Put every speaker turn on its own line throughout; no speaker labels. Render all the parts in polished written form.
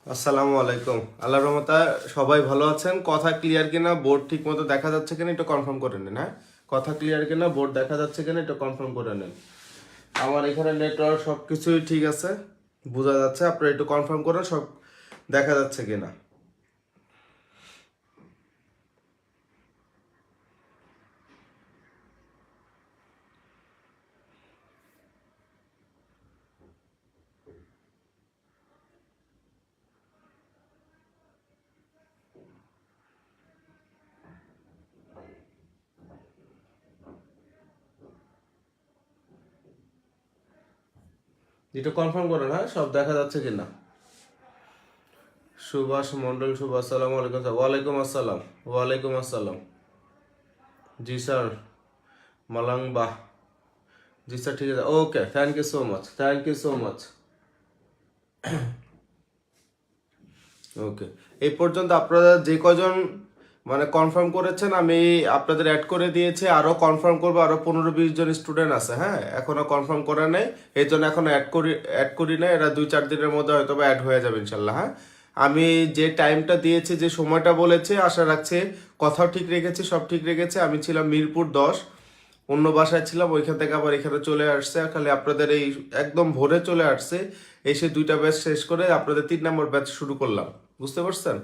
আসসালামু আলাইকুম। আল্লাহর রহমতে সবাই ভালো আছেন। কথা ক্লিয়ার কিনা, বোর্ড ঠিক মতো দেখা যাচ্ছে কিনা একটু কনফার্ম করে নিন। হ্যাঁ, কথা ক্লিয়ার কিনা, বোর্ড দেখা যাচ্ছে কিনা একটু কনফার্ম করে নিন। আমার এখানে নেটওয়ার্ক সব কিছুই ঠিক আছে, বোঝা যাচ্ছে। আপনারা একটু কনফার্ম করেন সব দেখা যাচ্ছে কিনা। একটু কনফার্ম করেন, হ্যাঁ, সব দেখা যাচ্ছে কিনা। সুভাষ মন্ডল শুভ, আসসালামু আলাইকুম স্যার। ওয়ালাইকুম আসসালাম। ওয়ালাইকুম আসসালাম। জি স্যার, মালাংবাহ। জি স্যার, ঠিক আছে, okay, thank you so much, thank you so much. Okay, এই পর্যন্ত আপনারা যে কজন মানে কনফার্ম করেছেন আমি আপনাদের অ্যাড করে দিয়েছি। আরও কনফার্ম করবো, আরও 15-20 জন স্টুডেন্ট আছে। হ্যাঁ, এখনও কনফার্ম করা নেই, এই জন্য এখন অ্যাড করি না। এরা 2-4 দিনের মধ্যে হয়তো অ্যাড হয়ে যাবে ইনশাল্লাহ। হ্যাঁ, আমি যে টাইমটা দিয়েছি, যে সময়টা বলেছি, আশা রাখছি কথাও ঠিক রেখেছি, সব ঠিক রেখেছি। আমি ছিলাম মিরপুর 10, অন্য বাসায় ছিলাম, ওইখান থেকে আবার এখানে চলে আসছে। খালি আপনাদের এই একদম ভোরে চলে আসছে, এসে 2টা ব্যাচ শেষ করে আপনাদের 3 নম্বর ব্যাচ শুরু করলাম। বুঝতে পারছেন?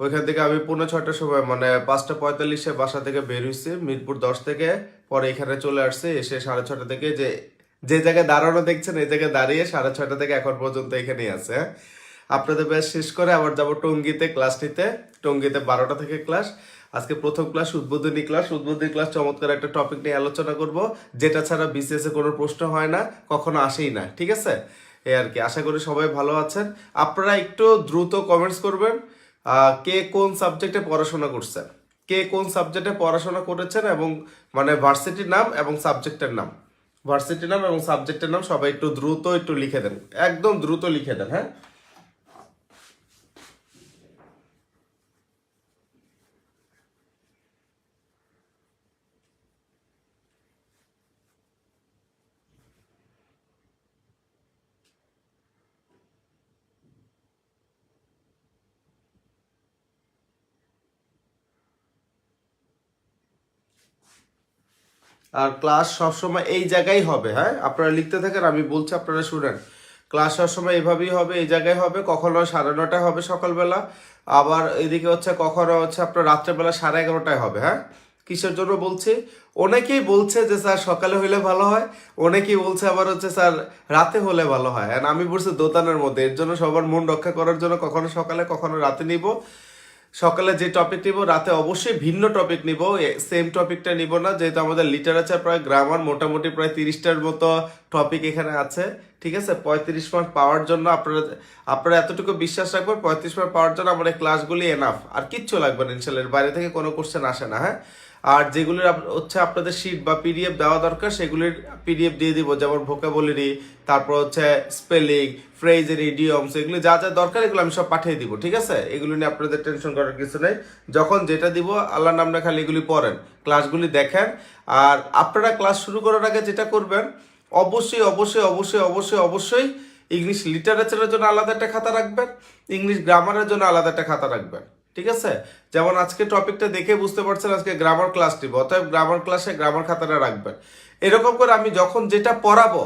ওইখান থেকে আমি 6:45 সময় মানে 5:45 বাসা থেকে বের হয়েছি মিরপুর 10 থেকে। পরে এখানে চলে আসছে, এসে 6:30 থেকে যে যে জায়গায় দাঁড়ানো দেখছেন, এই জায়গায় দাঁড়িয়ে 6:30 থেকে এখন পর্যন্ত এখানেই আছে। হ্যাঁ, আপনাদের ব্যাচ শেষ করে আবার যাবো টঙ্গীতে ক্লাস নিতে। টঙ্গীতে 12টা থেকে ক্লাস। আজকে প্রথম ক্লাস উদ্বোধনী ক্লাস। উদ্বোধনী ক্লাস চমৎকার একটা টপিক নিয়ে আলোচনা করব, যেটা ছাড়া বিসিএস এ কোনো প্রশ্ন হয় না, কখনো আসেই না। ঠিক আছে, এই আর কি। আশা করি সবাই ভালো আছেন। আপনারা একটু দ্রুত কমেন্টস করবেন কে কোন সাবজেক্টে পড়াশোনা করছেন, কে কোন সাবজেক্টে পড়াশোনা করেছেন, এবং মানে ভার্সিটির নাম এবং সাবজেক্টের নাম, ভার্সিটির নাম এবং সাবজেক্টের নাম সবাই একটু দ্রুত একটু লিখে দেন, একদম দ্রুত লিখে দেন। হ্যাঁ, আর ক্লাস সবসময় এই জায়গায় হবে। হ্যাঁ, আপনারা লিখতে থাকেন, আমি বলছি আপনারা শুনেন। ক্লাস সবসময় এভাবেই হবে, এই জায়গায় হবে। কখনো 9:30 হবে সকালবেলা, আবার এদিকে হচ্ছে কখনো হচ্ছে আপনার রাত্রেবেলা 11:30 হবে। হ্যাঁ, কিসের জন্য বলছি, অনেকেই বলছে যে স্যার সকালে হলে ভালো হয়, অনেকেই বলছে আবার হচ্ছে স্যার রাতে হলে ভালো হয়। আর আমি বলছি দোতানের মধ্যে। এর জন্য সবার মন রক্ষা করার জন্য কখনো সকালে কখনো রাতে নিব। সকালে যে টপিক নিব, রাতে অবশ্যই ভিন্ন টপিক নিব, সেম টপিকটা নিব না। যেহেতু আমাদের লিটারেচার প্রায় গ্রামার মোটামুটি প্রায় 30টার মতো টপিক এখানে আছে। ঠিক আছে, 35 মার্ক পাওয়ার জন্য আপনারা এতটুকু বিশ্বাস রাখবেন, 35 মার্ক পাওয়ার জন্য আমার এই ক্লাসগুলি এনাফ। আর কিচ্ছু লাগবে না ইনশাল্লাহ, এর বাইরে থেকে কোনো কোশ্চেন আসে না। হ্যাঁ, আর যেগুলির হচ্ছে আপনাদের শিট বা পিডিএফ দেওয়া দরকার, সেগুলির পিডিএফ দিয়ে দিব। যেমন ভোকাবুলারি, তারপর হচ্ছে স্পেলিং, ফ্রেজের ইডিয়মস, এগুলো যা যা দরকার এগুলো আমি সব পাঠিয়ে দিব। ঠিক আছে, এগুলো নিয়ে আপনাদের টেনশন করার কিছু নেই। যখন যেটা দিব আল্লাহর নাম না, খালি এগুলি পড়েন, ক্লাসগুলি দেখেন। আর আপনারা ক্লাস শুরু করার আগে যেটা করবেন, অবশ্যই অবশ্যই অবশ্যই অবশ্যই অবশ্যই ইংলিশ লিটারেচারের জন্য আলাদা একটা খাতা রাখবেন, ইংলিশ গ্রামারের জন্য আলাদা একটা খাতা রাখবেন। ঠিক আছে, যেমন আজকে টপিকটা দেখে বুঝতে পারছেন আজকে গ্রামার ক্লাস নিব, অতএব গ্রামার ক্লাসে গ্রামার খাতাটা রাখবেন। এরকম করে আমি যখন যেটা পড়াবো,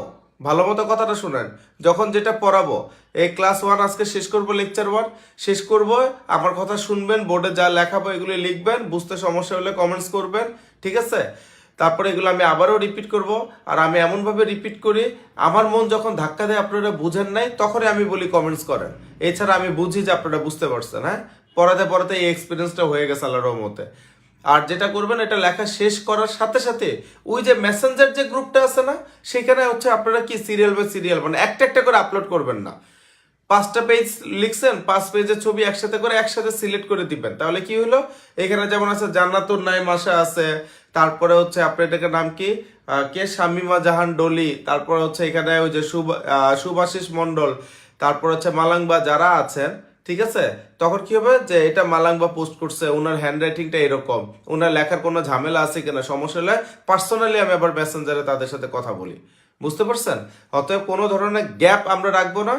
ভালো মতো কথাটা শুনেন, যখন যেটা পড়াবো, এই ক্লাস 1 আজকে শেষ করবো, লেকচার 1 শেষ করব, আমার কথা শুনবেন, বোর্ডে যা লেখাবো এগুলো লিখবেন, বুঝতে সমস্যা হলে কমেন্টস করবেন। ঠিক আছে, তারপরে এগুলো আমি আবারও রিপিট করব। আর আমি এমনভাবে রিপিট করি, আমার মন যখন ধাক্কা দেয় আপনারা বুঝেন নাই, তখনই আমি বলি কমেন্টস করেন। এছাড়া আমি বুঝি যে আপনারা বুঝতে পারছেন। হ্যাঁ, পড়াতে পড়াতে এই এক্সপিরিয়েন্সটা হয়ে গেছে আল্লাহর রহমতে। আর যেটা করবেন, এটা লেখা শেষ করার সাথে সাথে ওই যে মেসেঞ্জার যে গ্রুপটা আছে না, সেখানে হচ্ছে আপনারা কি সিরিয়াল বাই সিরিয়াল, মানে একটা একটা করে আপলোড করবেন না। 5টা পেজ লিখছেন, 5 পেজের ছবি একসাথে করে একসাথে সিলেক্ট করে দিবেন। তাহলে কি হলো, এখানে যেমন আছে জান্নাতুর নাইম আশা আছে, তারপরে হচ্ছে আপনার এটাকে নাম কি, কে শামিমা জাহান ডলি, তারপরে হচ্ছে এখানে ওই যে শুভাশিস মন্ডল, তারপর হচ্ছে মালাংবা যারা আছেন। ঠিক আছে, তখন কি হবে যে এটা মালাংবা পোস্ট করছে, ওনার হ্যান্ড রাইটিংটা এরকম, ওনার লেখার কোনো ঝামেলা আছে কিনা, সমস্যা হলে পার্সোনালি আমি আবার মেসেঞ্জারে তাদের সাথে কথা বলি। বুঝতে পারছেন? অতএব কোনো ধরনের গ্যাপ আমরা রাখবো না।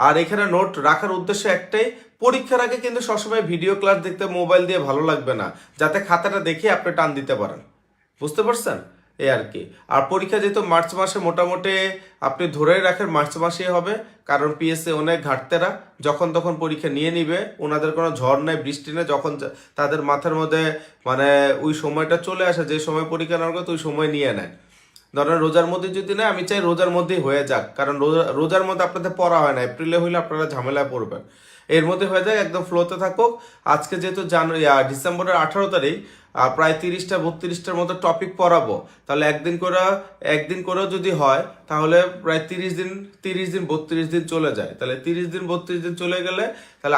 আর এখানে নোট রাখার উদ্দেশ্য একটাই, পরীক্ষার আগে কিন্তু সবসময় ভিডিও ক্লাস দেখতে মোবাইল দিয়ে ভালো লাগবে না, যাতে খাতাটা দেখে আপনি টান দিতে পারেন। বুঝতে পারছেন? এই আর কি। আর পরীক্ষা যেহেতু মার্চ মাসে, মোটামুটি আপনি ধরেই রাখেন মার্চ মাসেই হবে, কারণ পিএসসি অনেক ঘাটতেরা যখন তখন পরীক্ষা নিয়ে নিবে। ওনাদের কোনো ঝড় নেই, বৃষ্টি নেই, যখন তাদের মাথার মধ্যে মানে ওই সময়টা চলে আসে যে সময় পরীক্ষা নেওয়ার কথা ওই সময় নিয়ে নেয়। ধরেন রোজার মধ্যে যদি নেয়, আমি চাই রোজার মধ্যেই হয়ে যাক, কারণ রোজার মধ্যে আপনাদের পড়া হয় না, এপ্রিলে হইলে আপনারা ঝামেলায় পড়বেন। এর মধ্যে হয়ে যায়, একদম ফ্লোতে থাকুক। আজকে যেহেতু ডিসেম্বরের 18 তারিখ, প্রায় 30-32টার মতো টপিক পড়াবো, তাহলে একদিন করেও যদি হয় তাহলে প্রায় 30 দিন 32 দিন চলে যায়। তাহলে 32 দিন চলে গেলে তাহলে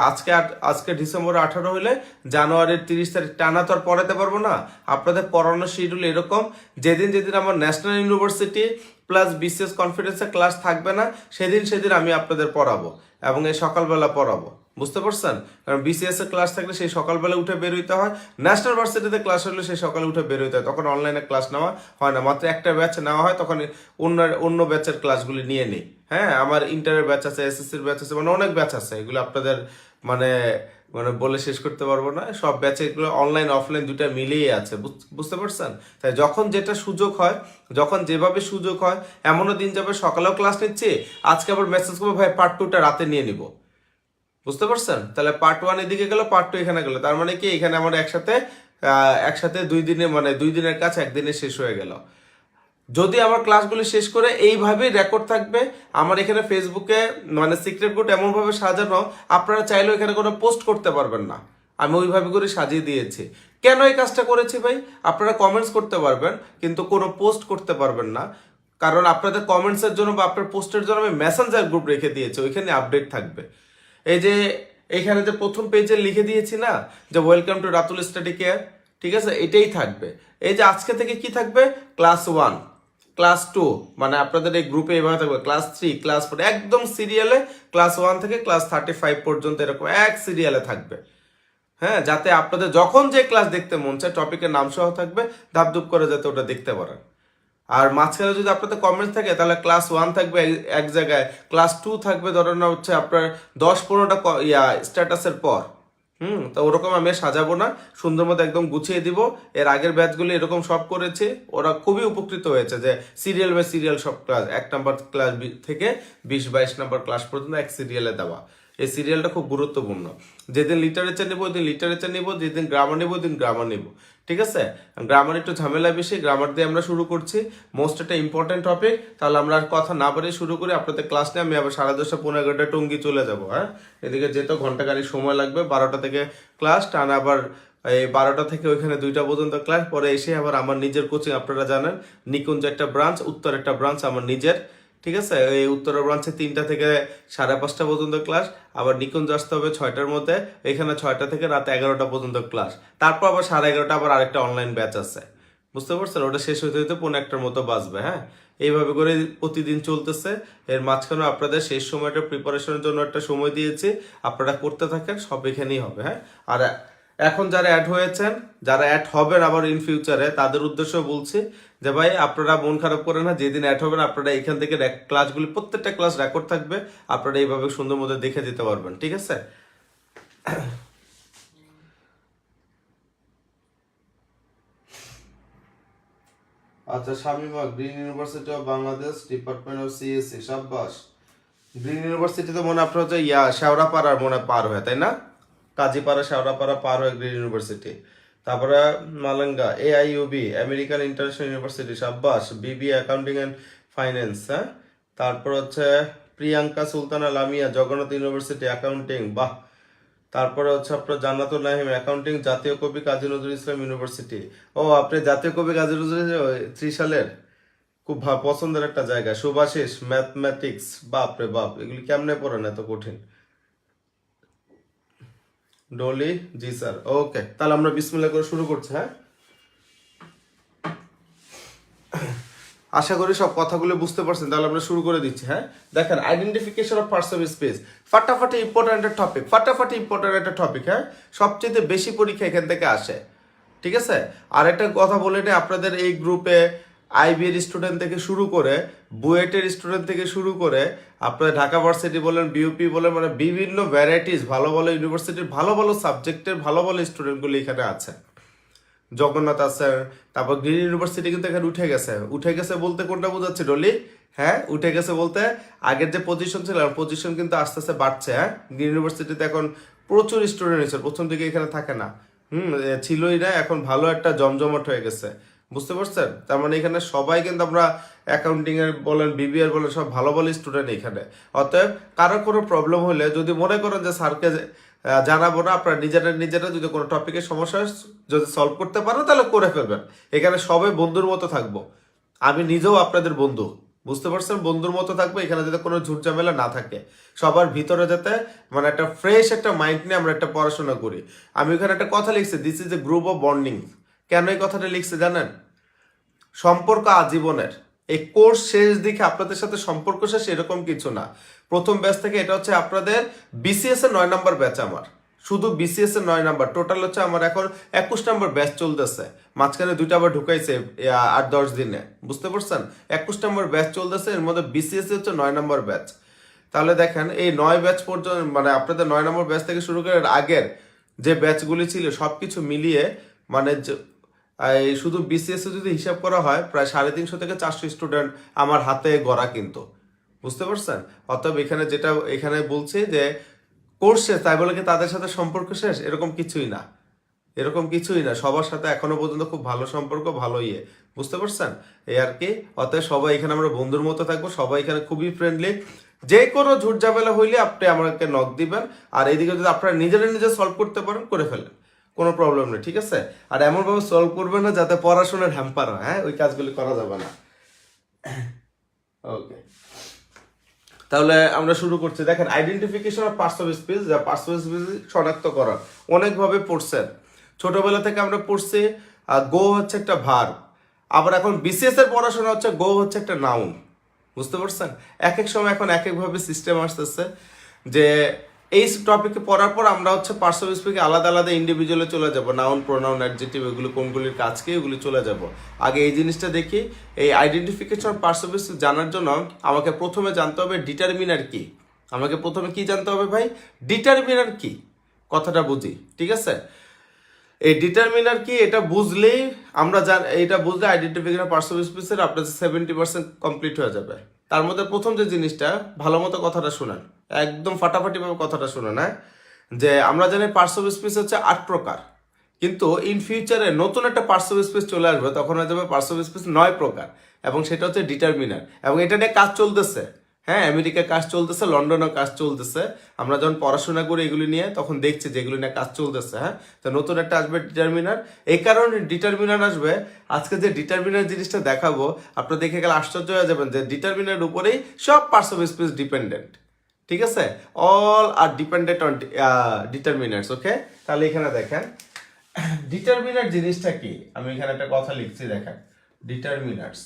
আজকে ডিসেম্বরের 18 হইলে জানুয়ারির 30 তারিখ টানা তো আর পড়াতে পারবো না। আপনাদের পড়ানোর শিডিউল এরকম, যেদিন আমার ন্যাশনাল ইউনিভার্সিটি প্লাস বিসিএস কনফিডেন্সের ক্লাস থাকবে না, সেদিন আমি আপনাদের পড়াবো, এবং এই সকালবেলা পড়াবো। বুঝতে পারছেন? কারণ বিসিএস এর ক্লাস থাকলে সেই সকালবেলা উঠে বের হইতে হয়, ন্যাশনাল ভার্সিটিতে ক্লাস হলে সেই সকালে উঠে বের হইতে হয়, তখন অনলাইনে ক্লাস নেওয়া হয় না, মাত্র একটা ব্যাচ নেওয়া হয়, তখন অন্য ব্যাচের ক্লাসগুলি নিয়ে নিই। হ্যাঁ, আমার ইন্টারের ব্যাচ আছে, এসএসসির ব্যাচ আছে, মানে অনেক ব্যাচ আছে, এগুলো আপনাদের মানে মানে বলে শেষ করতে পারবো না। সব ব্যাচে এগুলো অনলাইন অফলাইন দুটা মিলিয়ে আছে। বুঝতে পারছেন? তাই যখন যেটা সুযোগ হয়, যখন যেভাবে সুযোগ হয়, এমনও দিন যাবে সকালেও ক্লাস নিচ্ছি, আজকে আবার মেসেজ করবো ভাই পার্ট 2টা রাতে নিয়ে নিব। বুঝতে পারছেন? তাহলে পার্ট 1 এদিকে গেল, পার্ট 2 এখানে গেল, তার মানে কি এখানে আমার একসাথে 2 দিনে, মানে 2 দিনের কাজ একদিনে শেষ হয়ে গেল। যদি আমার ক্লাসগুলি শেষ করে এইভাবেই রেকর্ড থাকবে, আমার এখানে ফেসবুকে মানে সিক্রেট কোড এমনভাবে সাজানো, আপনারা চাইলেও এখানে কোনো পোস্ট করতে পারবেন না। আমি ওইভাবে করে সাজিয়ে দিয়েছি। কেন এই কাজটা করেছি ভাই? আপনারা কমেন্টস করতে পারবেন, কিন্তু কোনো পোস্ট করতে পারবেন না, কারণ আপনাদের কমেন্টসের জন্য বা আপনার পোস্টের জন্য আমি মেসেঞ্জার গ্রুপ রেখে দিয়েছি, ওইখানে আপডেট থাকবে। এই যে এইখানে যে প্রথম পেজে লিখে দিয়েছি না যে welcome to Ratul study care, ঠিক আছে, এটাই থাকবে। এই যে আজকে থেকে কি থাকবে, ক্লাস 1, ক্লাস 2, মানে আপনাদের এই গ্রুপে এভাবে থাকবে, ক্লাস 3, ক্লাস 4, একদম সিরিয়ালে ক্লাস 1 থেকে ক্লাস 35 পর্যন্ত এরকম এক সিরিয়ালে থাকবে। হ্যাঁ, যাতে আপনাদের যখন যে ক্লাস দেখতে মন চায় টপিকের নাম সহ থাকবে, ধাপধুপ করে যাতে ওটা দেখতে পারেন। আর মাঝখানে যদি আপনাদের কমেন্টস থাকে তাহলে ক্লাস 1 থাকবে এক জায়গায়, ক্লাস 2 থাকবে ধরেন হচ্ছে আপনার 10-15টা স্ট্যাটাসের পর। তো ওরকম আমি সাজাবো না, সুন্দর মতো একদম গুছিয়ে দিব। এর আগের ব্যাচগুলি এরকম সব করেছে, ওরা খুবই উপকৃত হয়েছে যে সিরিয়াল বাই সিরিয়াল সব ক্লাস, 1 নম্বর ক্লাস থেকে 20-22 নম্বর ক্লাস পর্যন্ত এক সিরিয়ালে দেওয়া। এই সিরিয়ালটা খুব গুরুত্বপূর্ণ। যেদিন লিটারেচার নেবো ওই দিন লিটারেচার নিব, যেদিন গ্রামার নেবো ওই দিন গ্রামার নিব, ঠিক আছে? গ্রামার একটু ঝামেলা বেশি, গ্রামার দিয়ে আমরা শুরু করছি, মোস্ট একটা ইম্পর্টেন্ট টপিক। তাহলে আমরা আর কথা না বাড়িয়ে শুরু করি। আপনাদের ক্লাস নিয়ে আমি আবার 10:30-11টা টঙ্গি চলে যাবো। হ্যাঁ, এদিকে যেতে ঘন্টাখানিক সময় লাগবে। 12টা থেকে ক্লাস টানা, আবার এই 12টা থেকে ওইখানে 2টা পর্যন্ত ক্লাস, পরে এসে আবার আমার নিজের কোচিং, আপনারা জানেন নিকুঞ্জ একটা ব্রাঞ্চ, উত্তর একটা ব্রাঞ্চ আমার নিজের, ঠিক আছে? এই উত্তরা ব্রাঞ্চে 3টা থেকে 5:30 পর্যন্ত ক্লাস, আবার নিকুঞ্জ আসতে হবে 6টার মধ্যে, এখানে 6টা থেকে রাত 11টা পর্যন্ত ক্লাস, তারপর আবার 11:30 আবার আরেকটা অনলাইন ব্যাচ আছে। বুঝতে পারছেন? ওটা শেষ হইতে হইতে 1:45 মতো বাজবে। হ্যাঁ, এইভাবে করে প্রতিদিন চলতেছে। এর মাঝখানে আপনাদের শেষ সময়টা প্রিপারেশনের জন্য একটা সময় দিয়েছি, আপনারা করতে থাকেন, সব এখানেই হবে। হ্যাঁ, আর এখন যারা অ্যাড হয়েছেন, যারা অ্যাড হবেন আবার ইন ফিউচারে, তাদের উদ্দেশ্য বলছি যে ভাই আপনারা মন খারাপ করেন না, যেদিন অ্যাড হবেন আপনারা এখান থেকে ক্লাসগুলি, প্রত্যেকটা ক্লাস রেকর্ড থাকবে, আপনারা এইভাবে সুন্দর মতো দেখে যেতে পারবেন, ঠিক আছে? আচ্ছা, Shamima, green university of Bangladesh, department of CSC, সাব্বাস। গ্রিন ইউনিভার্সিটিতে মনে আপনার হচ্ছে শেওড়াপাড়ার মনে পার হয়, তাই না? কাজীপাড়া শেওড়াপাড়া পার হয়ে গ্রিন ইউনিভার্সিটি। তারপরে মালাঙ্গা, AIUB, আমেরিকান ইন্টারন্যাশনাল ইউনিভার্সিটি, সাব্বাস। BBA accounting and finance. হ্যাঁ, তারপর হচ্ছে প্রিয়াঙ্কা সুলতানা লামিয়া, জগন্নাথ ইউনিভার্সিটি অ্যাকাউন্টিং, বাহ। তারপরে হচ্ছে আপনার জান্নাতুল নাহিম, অ্যাকাউন্টিং, জাতীয় কবি কাজী নজরুল ইসলাম ইউনিভার্সিটি। ও, আপনি জাতীয় কবি কাজী নজরুল 3 সালের, খুব পছন্দের একটা জায়গা। সুভাষিস, ম্যাথমেটিক্স, বাপ রে বাপ, এগুলি কেমনে পড়েন এত কঠিন? ডলি, জি স্যার। ওকে, তাহলে আমরা বিসমিল্লাহ করে শুরু করছি। হ্যাঁ, আশা করি সব কথাগুলো বুঝতে পারছেন। তাহলে আমরা শুরু করে দিচ্ছি। হ্যাঁ, দেখেন, identification of parts of speech, ফাটাফাটি ইম্পর্টেন্ট একটা টপিক। হ্যাঁ, সবচেয়ে বেশি পরীক্ষা এখান থেকে আসে, ঠিক আছে? আর একটা কথা বলে নেই, আপনাদের এই গ্রুপে আইবিএর স্টুডেন্ট থেকে শুরু করে, বুয়েটের স্টুডেন্ট থেকে শুরু করে, আপনার ঢাকা ভার্সিটি বলেন, বিউপি বলেন, মানে বিভিন্ন ভ্যারাইটিস ভালো ভালো ইউনিভার্সিটির ভালো ভালো সাবজেক্টের ভালো ভালো স্টুডেন্টগুলো এখানে আছে। জগন্নাথ আছে, তারপর গ্রিন ইউনিভার্সিটি কিন্তু এখানে উঠে গেছে বলতে কোনটা বোঝাচ্ছে ডলি? হ্যাঁ, উঠে গেছে বলতে আগের যে পজিশন ছিল পজিশন কিন্তু আস্তে আস্তে বাড়ছে। হ্যাঁ, গ্রিন ইউনিভার্সিটিতে এখন প্রচুর স্টুডেন্ট হয়েছে, প্রথম দিকে এখানে থাকে না, ছিলই না, এখন ভালো একটা জমজমট হয়ে গেছে। বুঝতে পারছেন? তার মানে এখানে সবাই কিন্তু আমরা অ্যাকাউন্টিং এর বলেন, বিবিএর বলেন, সব ভালো ভালো স্টুডেন্ট এখানে। অতএব কারো কোনো প্রবলেম হলে যদি মনে করেন যে স্যারকে জানাবো না, আপনারা নিজেরা যদি কোনো টপিকের সমস্যা যদি সলভ করতে পারেন তাহলে করে ফেলবেন। এখানে সবাই বন্ধুর মতো থাকবো, আমি নিজেও আপনাদের বন্ধু। বুঝতে পারছেন? বন্ধুর মতো থাকবো, এখানে যাতে কোনো ঝুট ঝামেলা না থাকে, সবার ভিতরে যাতে মানে একটা ফ্রেশ একটা মাইন্ড নিয়ে আমরা একটা পড়াশোনা করি। আমি ওখানে একটা কথা লিখছি, this is a group of bonding. কেন এই কথাটা লিখছে জানেন? সম্পর্ক আজীবনের। এই কোর্স শেষ দিকে আপনাদের সাথে সম্পর্ক শেষ এরকম কিছু না। প্রথম ব্যাচ থেকে এটা হচ্ছে আপনাদের বিসিএস এর 9 নম্বর ব্যাচ। আমার শুধু বিসিএস এর 9 নম্বর, টোটাল হচ্ছে আমার এখন 21 নম্বর ব্যাচ চলতেছে। মাঝখানে 2টা আবার ঢুকাইছে 8-10 দিনে। বুঝতে পারছেন? 21 নম্বর ব্যাচ চলতেছে, এর মধ্যে বিসিএস হচ্ছে 9 নম্বর ব্যাচ। তাহলে দেখেন এই 9 ব্যাচ পর্যন্ত, মানে আপনাদের 9 নম্বর ব্যাচ থেকে শুরু করে আগের যে ব্যাচগুলি ছিল সবকিছু মিলিয়ে মানে এই শুধু বিসিএস এ যদি হিসাব করা হয় প্রায় 350 থেকে 400 স্টুডেন্ট আমার হাতে গড়া কিন্তু। বুঝতে পারছেন? অতএব এখানে বলছি যে কোর্স শেষ তাই বলে কি তাদের সাথে সম্পর্ক শেষ? এরকম কিছুই না, সবার সাথে এখনো পর্যন্ত খুব ভালো সম্পর্ক, ভালো ইয়ে। বুঝতে পারছেন? এই আর কি। অতএব সবাই এখানে আমরা বন্ধুর মতো থাকবো, সবাই এখানে খুবই ফ্রেন্ডলি। যে কোনো ঝুট ঝামেলা হইলে আপনি আমাকে নক দিবেন, আর এইদিকে যদি আপনারা নিজে সলভ করতে পারেন করে ফেলেন, কোনো প্রবলেম নেই, ঠিক আছে? আর এমনভাবে সলভ করবেন না যাতে পড়াশোনার হ্যাম্পার হয়। হ্যাঁ, ওই কাজগুলি করা যাবে না। ওকে, তাহলে আমরা শুরু করছি। দেখেন, identification of parts of speech, যা পার্টস অফ স্পিচ শনাক্তকরণ অনেকভাবে পড়ছেন, ছোটবেলা থেকে আমরা পড়ছি। গো হচ্ছে একটা ভার্ব, আবার এখন বিসিএস এর পড়াশোনা হচ্ছে গো হচ্ছে একটা নাউন। বুঝতে পারছেন? এক এক সময় এখন এক একভাবে সিস্টেম আসতেছে যে এই টপিকে পড়ার পর আমরা হচ্ছে পার্টস অফ স্পিচে আলাদা আলাদা ইন্ডিভিজুয়ালে চলে যাব, নাউন, প্রোনাউন, অ্যাডজেক্টিভ, এগুলো কোনগুলির কাজকে এগুলি চলে যাব। আগে এই জিনিসটা দেখি। এই আইডেন্টিফিকেশন পার্টস অফ স্পিচ জানার জন্য আমাকে প্রথমে জানতে হবে ডিটারমিনার কি। আমাকে প্রথমে কি জানতে হবে ভাই? ডিটারমিনার কি, কথাটা বুঝি, ঠিক আছে? এই ডিটারমিনার কি এটা বুঝলেই এটা বুঝলে আইডেন্টিফিকেশন পার্টস অফ স্পিচের আপনার 70% কমপ্লিট হয়ে যাবে। তার মধ্যে প্রথম যে জিনিসটা, ভালো মতো কথাটা শুনেন, একদম ফাটাফাটি ভাবে কথাটা শুনেন। হ্যাঁ, যে আমরা জানি পার্টস অফ স্পিচ হচ্ছে 8 প্রকার, কিন্তু ইন ফিউচারে নতুন একটা পার্টস অফ স্পিচ চলে আসবে, তখন হয়ে যাবে পার্টস অফ স্পিচ 9 প্রকার, এবং সেটা হচ্ছে ডিটারমিনার। এবং এটা নিয়ে কাজ চলতেছে। হ্যাঁ, আমেরিকায় কাজ চলতেছে, লন্ডনেও কাজ চলতেছে। আমরা যখন পড়াশোনা করি এগুলি নিয়ে তখন দেখছি যে এগুলি নিয়ে কাজ চলতেছে। হ্যাঁ, তো নতুন একটা আসবে ডিটারমিনার। এই কারণে ডিটারমিনার আসবে। আজকে যে ডিটারমিনার জিনিসটা দেখাবো আপনারা দেখে গেলে আশ্চর্য হয়ে যাবেন যে ডিটারমিনার উপরেই সব পার্টস অফ স্পিচ ডিপেন্ডেন্ট। ঠিক আছে? All are dependent on determiners. Okay, তাহলে এখানে দেখেন ডিটারমিনার জিনিসটা কি। আমি এখানে একটা কথা লিখছি, দেখেন ডিটারমিনার্স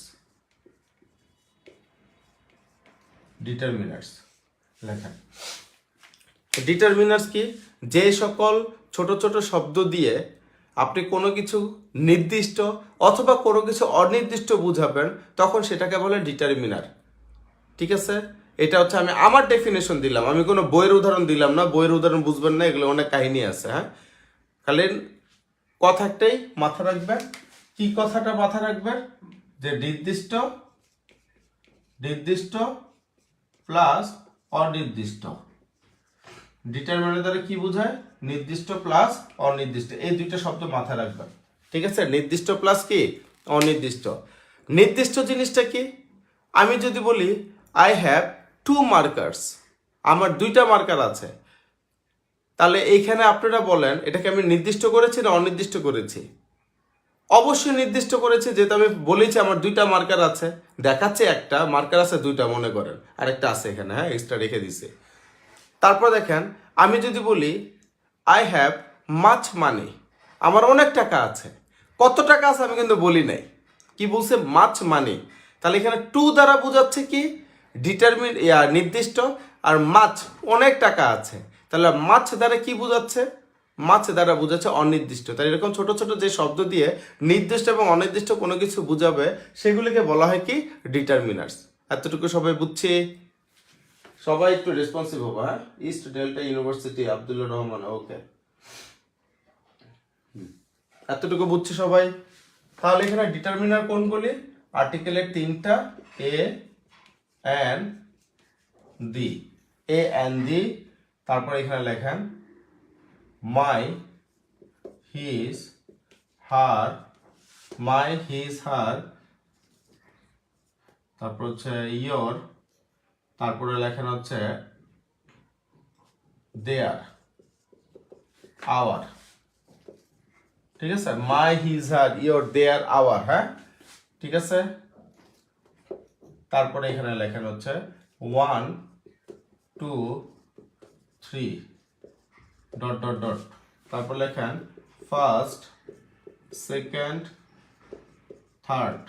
লেখেন। ডিটারমিনার্স কি? যে সকল ছোট ছোট শব্দ দিয়ে আপনি কোনো কিছু নির্দিষ্ট অথবা কোনো কিছু অনির্দিষ্ট বুঝাবেন, তখন সেটাকে বলে ডিটারমিনার। ঠিক আছে? এটা হচ্ছে আমি আমার ডেফিনেশন দিলাম, আমি কোনো বইয়ের উদাহরণ দিলাম না। বইয়ের উদাহরণ বুঝবেন না, এগুলো অনেক কাহিনী আছে। হ্যাঁ, খালি কথাটাই মাথা রাখবেন। কি কথাটা মাথা রাখবেন? যে নির্দিষ্ট প্লাস অনির্দিষ্ট। ডিটারমিনার দ্বারা কি বোঝায়? নির্দিষ্ট প্লাস অনির্দিষ্ট, এই দুইটা শব্দ মাথায় রাখবেন। ঠিক আছে? নির্দিষ্ট প্লাস কি? অনির্দিষ্ট। নির্দিষ্ট জিনিসটা কি? আমি যদি বলি আই হ্যাভ 2 মার্কার্স, আমার 2টা মার্কার আছে, তাহলে এইখানে আপনারা বলেন এটাকে আমি নির্দিষ্ট করেছি না অনির্দিষ্ট করেছি? অবশ্যই নির্দিষ্ট করেছে, যেহেতু আমি বলেছি আমার 2টা মার্কার আছে। দেখাচ্ছে একটা মার্কার আছে 2টা, মনে করেন আরেকটা আছে এখানে, হ্যাঁ, এক্সট্রা রেখে দিছে। তারপর দেখেন আমি যদি বলি আই হ্যাভ মাচ মানি, আমার অনেক টাকা আছে। কত টাকা আছে আমি কিন্তু বলি নাই, কি বলছে? Much money. তাহলে এখানে 2 দ্বারা বোঝাচ্ছে কি? নির্দিষ্ট, আর মাছ অনেক টাকা আছে। তাহলে মাছ দ্বারা কি বোঝাচ্ছে? মাছ দ্বারা বোঝাচ্ছে অনির্দিষ্ট। তাই এরকম ছোট ছোট যে শব্দ দিয়ে নির্দিষ্ট এবং অনির্দিষ্ট কোনো কিছু বোঝাবে সেগুলিকে বলা হয় কি ডিটারমিনার্স। এতটুকু সবাই বুঝছি? সবাই একটু রেসপন্সিভ হবে, হ্যাঁ। East Delta University, Abdullah Rahman, okay. এতটুকু বুঝছি সবাই? তাহলে এখানে ডিটারমিনার কোনগুলি? আর্টিকেলের তিনটা, এ and the. A and the, তারপর এখানে লেখেন মাই, হিজ, হার, মাই, হিজ, হার, তারপর হচ্ছে ইয়োর, তারপরে লেখেন হচ্ছে দেয়ার, আওয়ার। ঠিক আছে, my, his, her, your, their, our, হ্যাঁ ঠিক আছে। তারপরে এখানে লেখেন হচ্ছে 1 2 3 ডট ডট ডট, তারপর লেখেন first, second, third,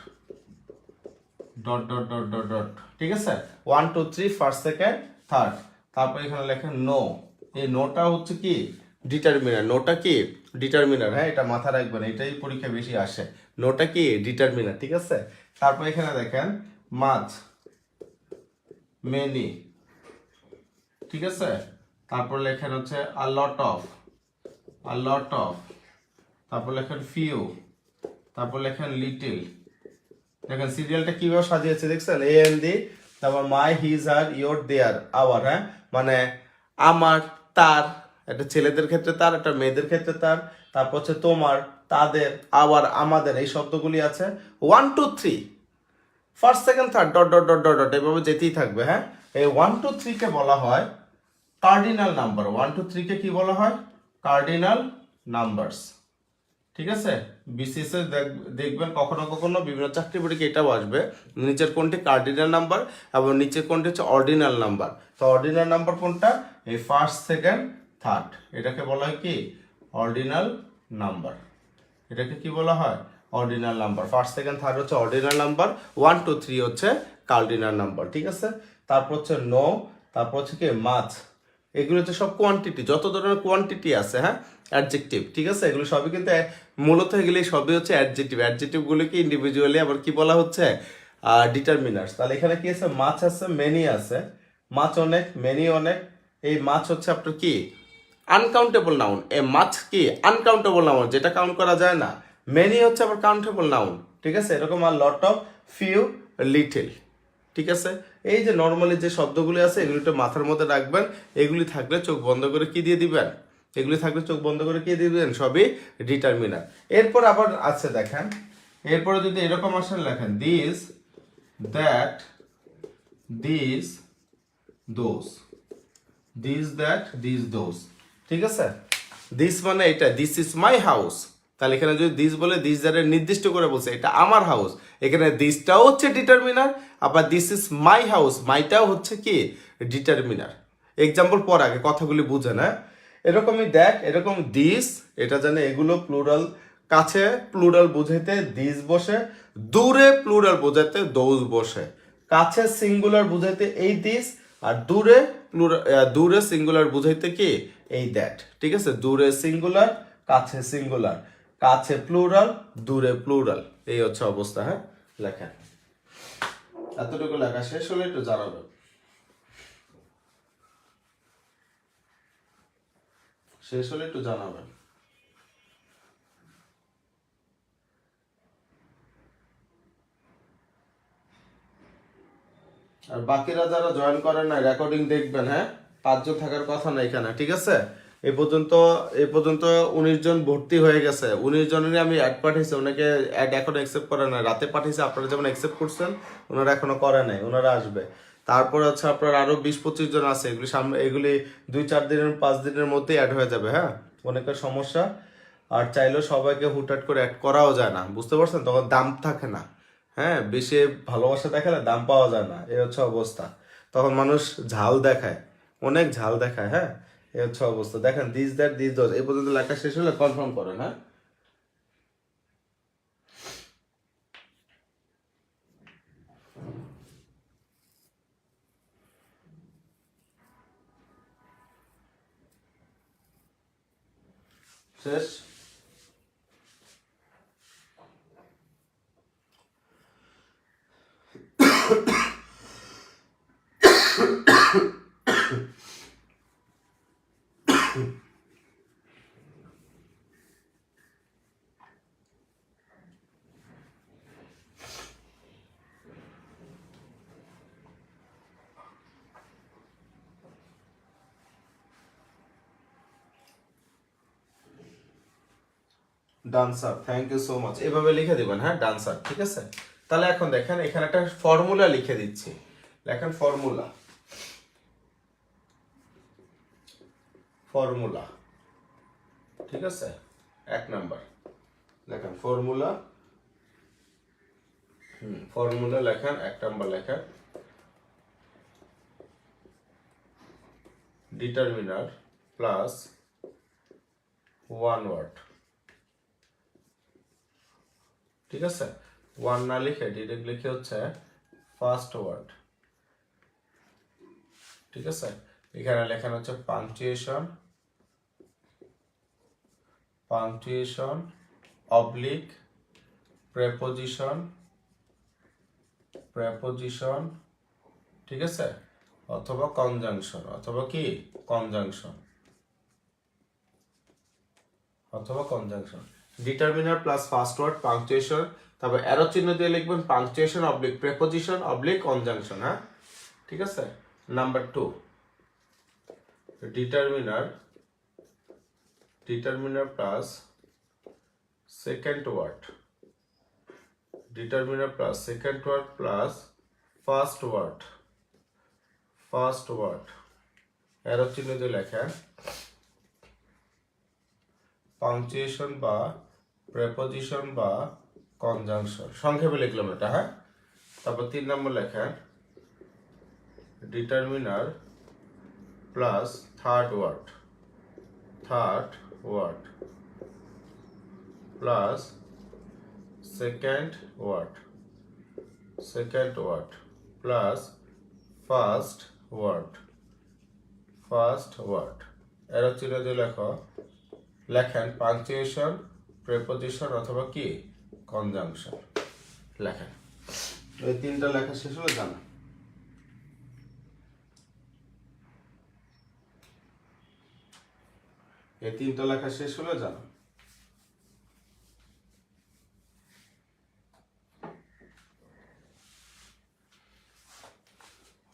dot dot dot dot dot. ঠিক আছে, 1 2 3 ফার্স্ট, সেকেন্ড, থার্ড। তারপর এখানে লেখেন নো। এই নোটা হচ্ছে কি ডিটারমিনার। নোটা কি ডিটারমিনার, হ্যাঁ এটা মাথায় রাখবেন, এটাই পরীক্ষা বেশি আসে। নোটা কি ডিটারমিনার, ঠিক আছে। তারপর এখানে দেখেন মাছ, মেনি, ঠিক আছে। তারপর লেখেন হচ্ছে আ lot of, a lot of, তারপর লেখেন ফিউ, তারপর লেখেন লিটিল। দেখেন সিরিয়ালটা কিভাবে সাজিয়েছে দেখছেন, এ এন দি, তারপর my, his, her, your, their, our, হ্যাঁ মানে আমার, তার, একটা ছেলেদের ক্ষেত্রে তার, একটা মেয়েদের ক্ষেত্রে তার, তারপর হচ্ছে তোমার, তাদের, আওয়ার, আমাদের, এই শব্দগুলি আছে। 1 2 3 first, second, third, dot dot dot dot dot এভাবে যেতেই থাকবে, হ্যাঁ। এই 1 2 3 কে বলা হয় কার্ডিনাল নাম্বার। 1 2 3 কে কি বলা হয়? Cardinal numbers. ঠিক আছে, বিসিএস এ দেখবেন কখনো কখনো বিভিন্ন চাকরি পরীক্ষা এটাও আসবে, নিচের কোনটি কার্ডিনাল নাম্বার এবং নিচের কোনটি হচ্ছে অর্ডিনাল নাম্বার। তো অর্ডিনাল নাম্বার কোনটা? এই ফার্স্ট, সেকেন্ড, থার্ড, এটাকে বলা হয় কি অর্ডিনাল নাম্বার। এটাকে কি বলা হয়? Ordinal number. First, second, third হচ্ছে অর্ডিনাল নাম্বার, 1 2 3 হচ্ছে কার্ডিনাল নাম্বার। ঠিক আছে, তারপর হচ্ছে নো, তারপর হচ্ছে কি মাছ। এগুলো হচ্ছে সব কোয়ান্টিটি, যত ধরনের কোয়ান্টিটি আছে, হ্যাঁ অ্যাডজেক্টিভ। ঠিক আছে, এগুলো সবই কিন্তু মূলত এগুলি সবই হচ্ছে অ্যাডজেক্টিভ। অ্যাডজেক্টিভগুলোকে ইন্ডিভিজুয়ালি আবার কি বলা হচ্ছে ডিটারমিনার্স। তাহলে এখানে কি আছে? মাছ আছে, মেনি আছে। মাছ অনেক, মেনি অনেক। এই মাছ হচ্ছে আপনার কি আনকাউন্টেবল নাউন। এ মাছ কি আনকাউন্টেবল নাউন, যেটা কাউন্ট করা যায় না। মেনি হচ্ছে আবার কাউন্টেবল নাউন। ঠিক আছে, এরকম আর লট অফ, ফিউ, লিটল। ঠিক আছে, এই যে নর্মালি যে শব্দগুলি আছে এগুলি তো মাথার মধ্যে রাখবেন। এগুলি থাকলে চোখ বন্ধ করে কি দিয়ে দিবেন? এগুলি থাকলে চোখ বন্ধ করে কি দিয়ে দিবেন? সবই ডিটারমিনার। এরপর আবার আছে দেখেন, এরপরে যদি এরকম আসেন লেখেন this, that, this, those, this, that, this, those. ঠিক আছে, দিস মানে এটা, দিস ইজ মাই হাউস। তাহলে এখানে যদি দিস বলে, দিস দ্বারা নির্দিষ্ট করে বলছে এটা আমার হাউস, এখানে দিসটাও হচ্ছে ডিটারমিনার, আবার দিস ইজ মাই হাউস, মাইটাও হচ্ছে কি ডিটারমিনার। এক্সাম্পল পর আগে কথাগুলি বুঝেন, হ্যাঁ। এরকমই দেখ, এরকম দিস, এটা জানে এগুলো প্লুরাল, কাছে প্লুরাল বুঝাইতে দিস বসে, দূরে প্লুরাল বোঝাতে দোজ বসে। কাছে সিঙ্গুলার বুঝাইতে এই দিস, আর দূরে দূরে সিঙ্গুলার বুঝাইতে কি এই দ্যাট। ঠিক আছে, দূরে সিঙ্গুলার, কাছে সিঙ্গুলার, কাছে প্লুরাল, দূরে প্লুরাল, এই হচ্ছে অবস্থা, হ্যাঁ। লেখা এতটুকু লেখা শেষ হলে একটু জানাবেন, শেষ হলে একটু জানাবেন। আর বাকিরা যারা জয়েন করেন না রেকর্ডিং দেখবেন, হ্যাঁ 5 জন থাকার কথা না এখানে। ঠিক আছে, এই পর্যন্ত 19 জন ভর্তি হয়ে গেছে। 19 জনেরই আমি অ্যাড পাঠিয়েছি, ওনাকে অ্যাড এখনো অ্যাকসেপ্ট করে না, রাতে পাঠিয়েছি। আপনারা যেমন অ্যাকসেপ্ট করছেন, ওনারা এখনো করে নাই, ওনারা আসবে। তারপর হচ্ছে আপনার আরো 20-25 জন আছে, এগুলি সামনে, এগুলি 2-4 দিনের 5 দিনের মধ্যেই অ্যাড হয়ে যাবে, হ্যাঁ। অনেকের সমস্যা, আর চাইলেও সবাইকে হুটহাট করে অ্যাড করাও যায় না, বুঝতে পারছেন, তখন দাম থাকে না। হ্যাঁ, বেশি ভালোবাসা দেখালে দাম পাওয়া যায় না, এই হচ্ছে অবস্থা। তখন মানুষ ঝাল দেখায়, অনেক ঝাল দেখায়, হ্যাঁ এই হচ্ছে অবস্থা। দেখেন দিস, দ্যাট, দিস, দোজ, এই পর্যন্ত লেখা শেষ হলে কনফার্ম করেন, হ্যাঁ। শেষ। Done sir, thank you so much. এভাবে লিখে দিবেন, হ্যাঁ ডান স্যার, ঠিক আছে। তাহলে এখন দেখেন এখানে একটা ফর্মুলা লিখে দিচ্ছি, লেখেন ফর্মুলা। ফর্মুলা, ঠিক আছে, 1 নাম্বার লেখেন ফর্মুলা। ফর্মুলা লেখেন, 1 নাম্বার লেখেন ডিটারমিনার প্লাস 1 ওয়ার্ড, ঠিক আছে। 1 না লিখে ডিরেক্ট লিখে হচ্ছে ফার্স্ট ওয়ার্ড, ঠিক আছে। এখানে লেখেন হচ্ছে punctuation, punctuation oblique preposition, preposition, ঠিক আছে, অথবা কনজাংশন, অথবা কি কনজাংশন, অথবা conjunction. Determiner plus first word punctuation, তারপর অ্যারো চিহ্ন দিয়ে লিখবেন punctuation oblique preposition oblique conjunction, হ্যাঁ ঠিক আছে। Number 2 determiner, determiner plus second word, determiner plus second word plus first word, first word arrow চিহ্ন দিয়ে লেখেন পাংচুয়েশন বা প্রেপোজিশন বা কনজাংশন, সংক্ষেপে লিখলাম এটা, হ্যাঁ। তারপর 3 নম্বর লেখেন determiner plus third word, third word plus second word, second word plus first word, first word এর চিহ্ন দিয়ে লেখেন পাংচুয়েশন প্রেপোজিশন অথবা কি কনজাংশন লেখেন। এই 3টা লেখা শেষ হলে জানা, এই 3টা লেখা শেষ হলে জানা।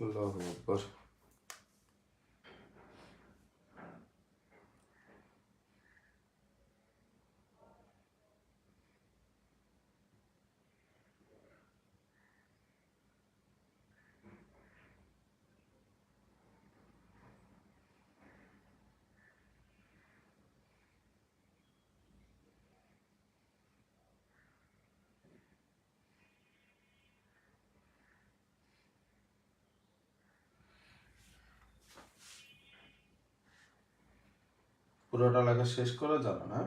আল্লাহু আকবার। পুরোটা লেখা শেষ করে জানা, না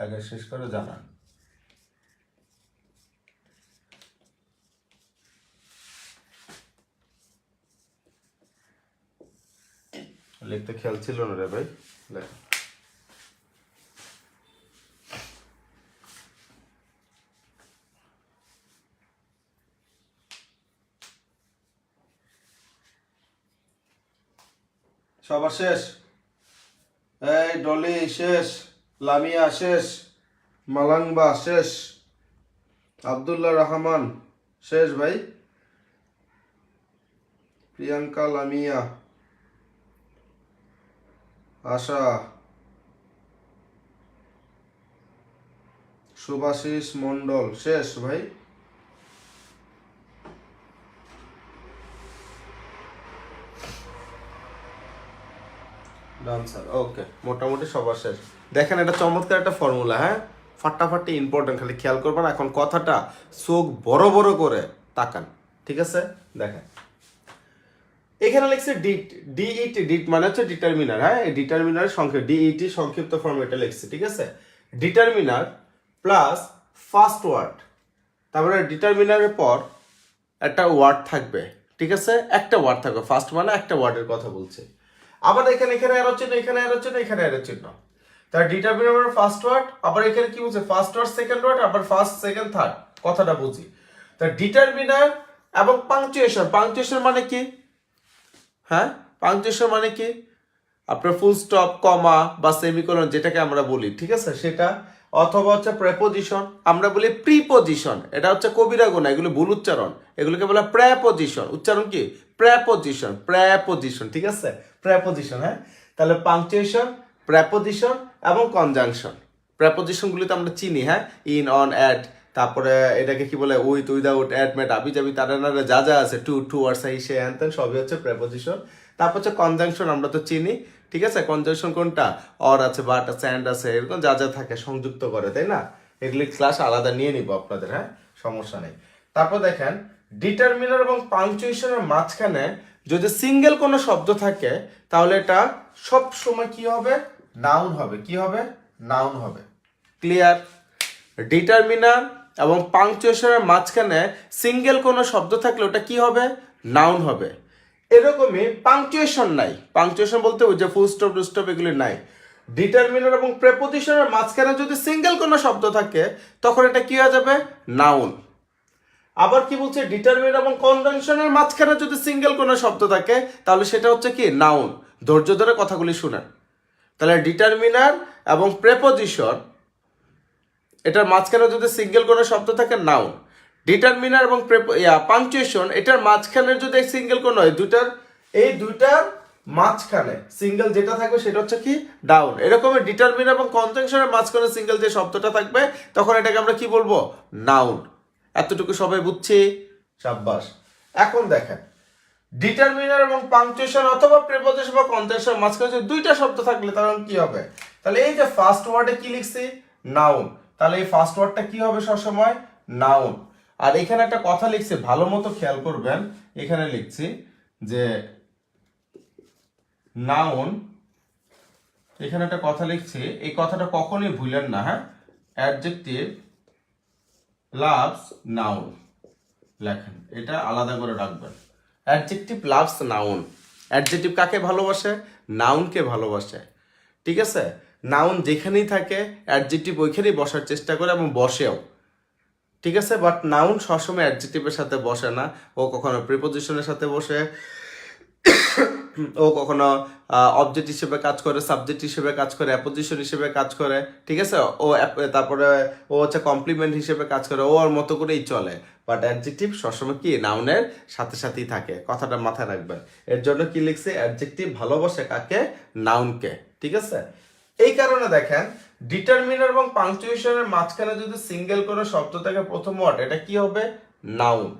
আগে শেষ করে জানা। লিখতে খেয়াল ছিল না রে ভাই, লেখ। সবার শেষ? এই ডলি শেষ, লামিয়া শেষ, মালাংবা শেষ, আব্দুল্লাহ রহমান শেষ ভাই, প্রিয়াঙ্কা, লামিয়া, আশা, সুভাশিস মন্ডল শেষ ভাই। ডান স্যার, ওকে, মোটামুটি সবার শেষ। দেখেন এটা চমৎকার একটা ফর্মুলা, হ্যাঁ ফাটাফাটি ইম্পর্টেন্ট, খালি খেয়াল করবেন। এখন কথাটা চোখ বড় বড় করে তাকান, ঠিক আছে। দেখেন এখানে লিখছে ডিট, ডিইটি, ডিট মানে হচ্ছে ডিটারমিনার, হ্যাঁ ডিটারমিনার সংক্ষেপ, ডিইটি সংক্ষিপ্ত ফর্ম এটা লিখছে, ঠিক আছে। ডিটারমিনার প্লাস ফার্স্ট ওয়ার্ড, তারপরে ডিটারমিনারের পর একটা ওয়ার্ড থাকবে, ঠিক আছে, একটা ওয়ার্ড থাকবে, ফার্স্ট মানে একটা ওয়ার্ডের কথা বলছে। আবার এখানে অ্যারো চিহ্ন, এখানে অ্যারো চিহ্ন, এখানে অ্যারো চিহ্ন, তার ডিটারমিনার ফার্স্ট ওয়ার্ড, আবার এখানে কি বলছে ফার্স্ট ওয়ার্ড সেকেন্ড ওয়ার্ড, আবার ফার্স্ট সেকেন্ড থার্ড, কথাটা বুঝি। তার ডিটারমিনার এবং পাংচুয়েশন, পাংচুয়েশন মানে কি, হ্যাঁ পাংচুয়েশন মানে কি, আপনার ফুল স্টপ, কমা বা সেমিকোলন যেটাকে আমরা বলি, ঠিক আছে সেটা, অথবা হচ্ছে প্রেপোজিশন, আমরা বলি প্রিপোজিশন, এটা হচ্ছে কবিরা গুণা, এগুলো ভুল উচ্চারণ, এগুলোকে বলা প্রেপোজিশন, উচ্চারণ কি প্রেপোজিশন, প্রেপোজিশন, ঠিক আছে প্রেপোজিশন। হ্যাঁ, তাহলে পাংচুয়েশন, প্রেপোজিশন এবং কনজাংশন, প্রেপোজিশনগুলি তো আমরা চিনি, হ্যাঁ ইন, অন, অ্যাট, তারপরে এটাকে কি বলে উইথ, উইদাউট, অ্যাট, ম্যাট, আবি জাবি, তারা যা যা আছে, টু, টুয়ার্ডস, এই সে, হ্যান ত্যান, সবই হচ্ছে প্রেপোজিশন। তারপর হচ্ছে কনজাংশন, আমরা তো চিনি, ঠিক আছে কনজাংশন কোনটা, অর আছে, বাট আছে, অ্যান্ড আছে, এরকম যা যা থাকে সংযুক্ত করে, তাই না, এগুলি ক্লাস আলাদা নিয়ে নিব আপনাদের, হ্যাঁ সমস্যা নেই। তারপর দেখেন ডিটারমিনার এবং পাংচুয়েশনের মাঝখানে যদি সিঙ্গেল কোনো শব্দ থাকে তাহলে এটা সব সময় কি হবে, নাউন হবে, কি হবে, নাউন হবে। ক্লিয়ার? ডিটারমিনার এবং পাংচুয়েশনের মাঝখানে সিঙ্গেল কোনো শব্দ থাকলে ওটা কি হবে, নাউন হবে। এরকমই পাংচুয়েশন নাই, পাংচুয়েশন বলতে ওই যে ফুল স্টপ, টু স্টপ এগুলি নাই। ডিটারমিনার এবং প্রেপোজিশনের মাঝখানে যদি সিঙ্গেল কোনো শব্দ থাকে তখন এটা কি হয়ে যাবে, নাউন। আবার কি বলছে, ডিটারমিনার এবং কনজাংশনের মাঝখানে যদি সিঙ্গেল কোনো শব্দ থাকে তাহলে সেটা হচ্ছে কি, নাউন। ধৈর্য ধরে কথাগুলি শুনেন। তাহলে ডিটারমিনার এবং প্রেপোজিশন এটার মাঝখানে যদি সিঙ্গেল কোনো শব্দ থাকে, নাউন। ডিটারমিনার এবং পাংচুয়েশন এটার মাঝখানে যদি সিঙ্গেল কোনো এই দুইটার মাঝখানে সিঙ্গেল যেটা থাকবে সেটা হচ্ছে কি, ডাউন। এরকম ডিটারমিনার এবং কনজাংশনের মাঝখানে সিঙ্গেল যে শব্দটা থাকবে তখন এটাকে আমরা কি বলবো, নাউন। এতটুকু সবাই বুঝছি, সাব্বাস। এখন দেখেন ডিটারমিনার এবং পাংচুয়েশন অথবা প্রিপোজিশন বা কনজাংশন মাঝখানে যদি দুইটা শব্দ থাকলে তখন কি হবে, তাহলে এই যে ফার্স্ট ওয়ার্ডে কি লিখছি, নাউন, তাহলে এই ফার্স্ট ওয়ার্ডটা কি হবে সবসময়, নাউন। আর এখানে একটা কথা লিখছি, ভালো মতো খেয়াল করবেন, এখানে লিখছি যে নাউন, এখানে একটা কথা লিখছি, এই কথাটা কখনোই ভুলেন না, হ্যাঁ অ্যাডজেক্টিভ লাভস নাউন লেখেন, এটা আলাদা করে রাখবেন। অ্যাডজেক্টিভ লাভস নাউন, অ্যাডজেক্টিভ কাকে ভালোবাসে, নাউনকে ভালোবাসে, ঠিক আছে। নাউন যেখানেই থাকে অ্যাডজেক্টিভ ওইখানেই বসার চেষ্টা করে এবং বসেও, ঠিক আছে। বাট নাউন সবসময় অ্যাডজেক্টিভের সাথে বসে না, ও কখনো প্রিপোজিশনের সাথে বসে, ও কখনো অবজেক্ট হিসেবে কাজ করে, সাবজেক্ট হিসেবে কাজ করে, অ্যাপোজিশন হিসেবে কাজ করে, ঠিক আছে। ও তারপরে ও হচ্ছে কমপ্লিমেন্ট হিসেবে কাজ করে, ও ওর মতো করেই চলে। বাট অ্যাডজেক্টিভ সবসময় কি, নাউনের সাথে সাথেই থাকে, কথাটা মাথায় রাখবেন। এর জন্য কি লিখছে, অ্যাডজেক্টিভ ভালোবাসে কাকে, নাউনকে, ঠিক আছে। এই কারণে দেখেন ডিটারমিনার এবং পাংচুয়েশনের মাঝখানে যদি সিঙ্গেল কোনো শব্দ থাকে প্রথম ওয়ার্ড, এটা কি হবে, নাউন।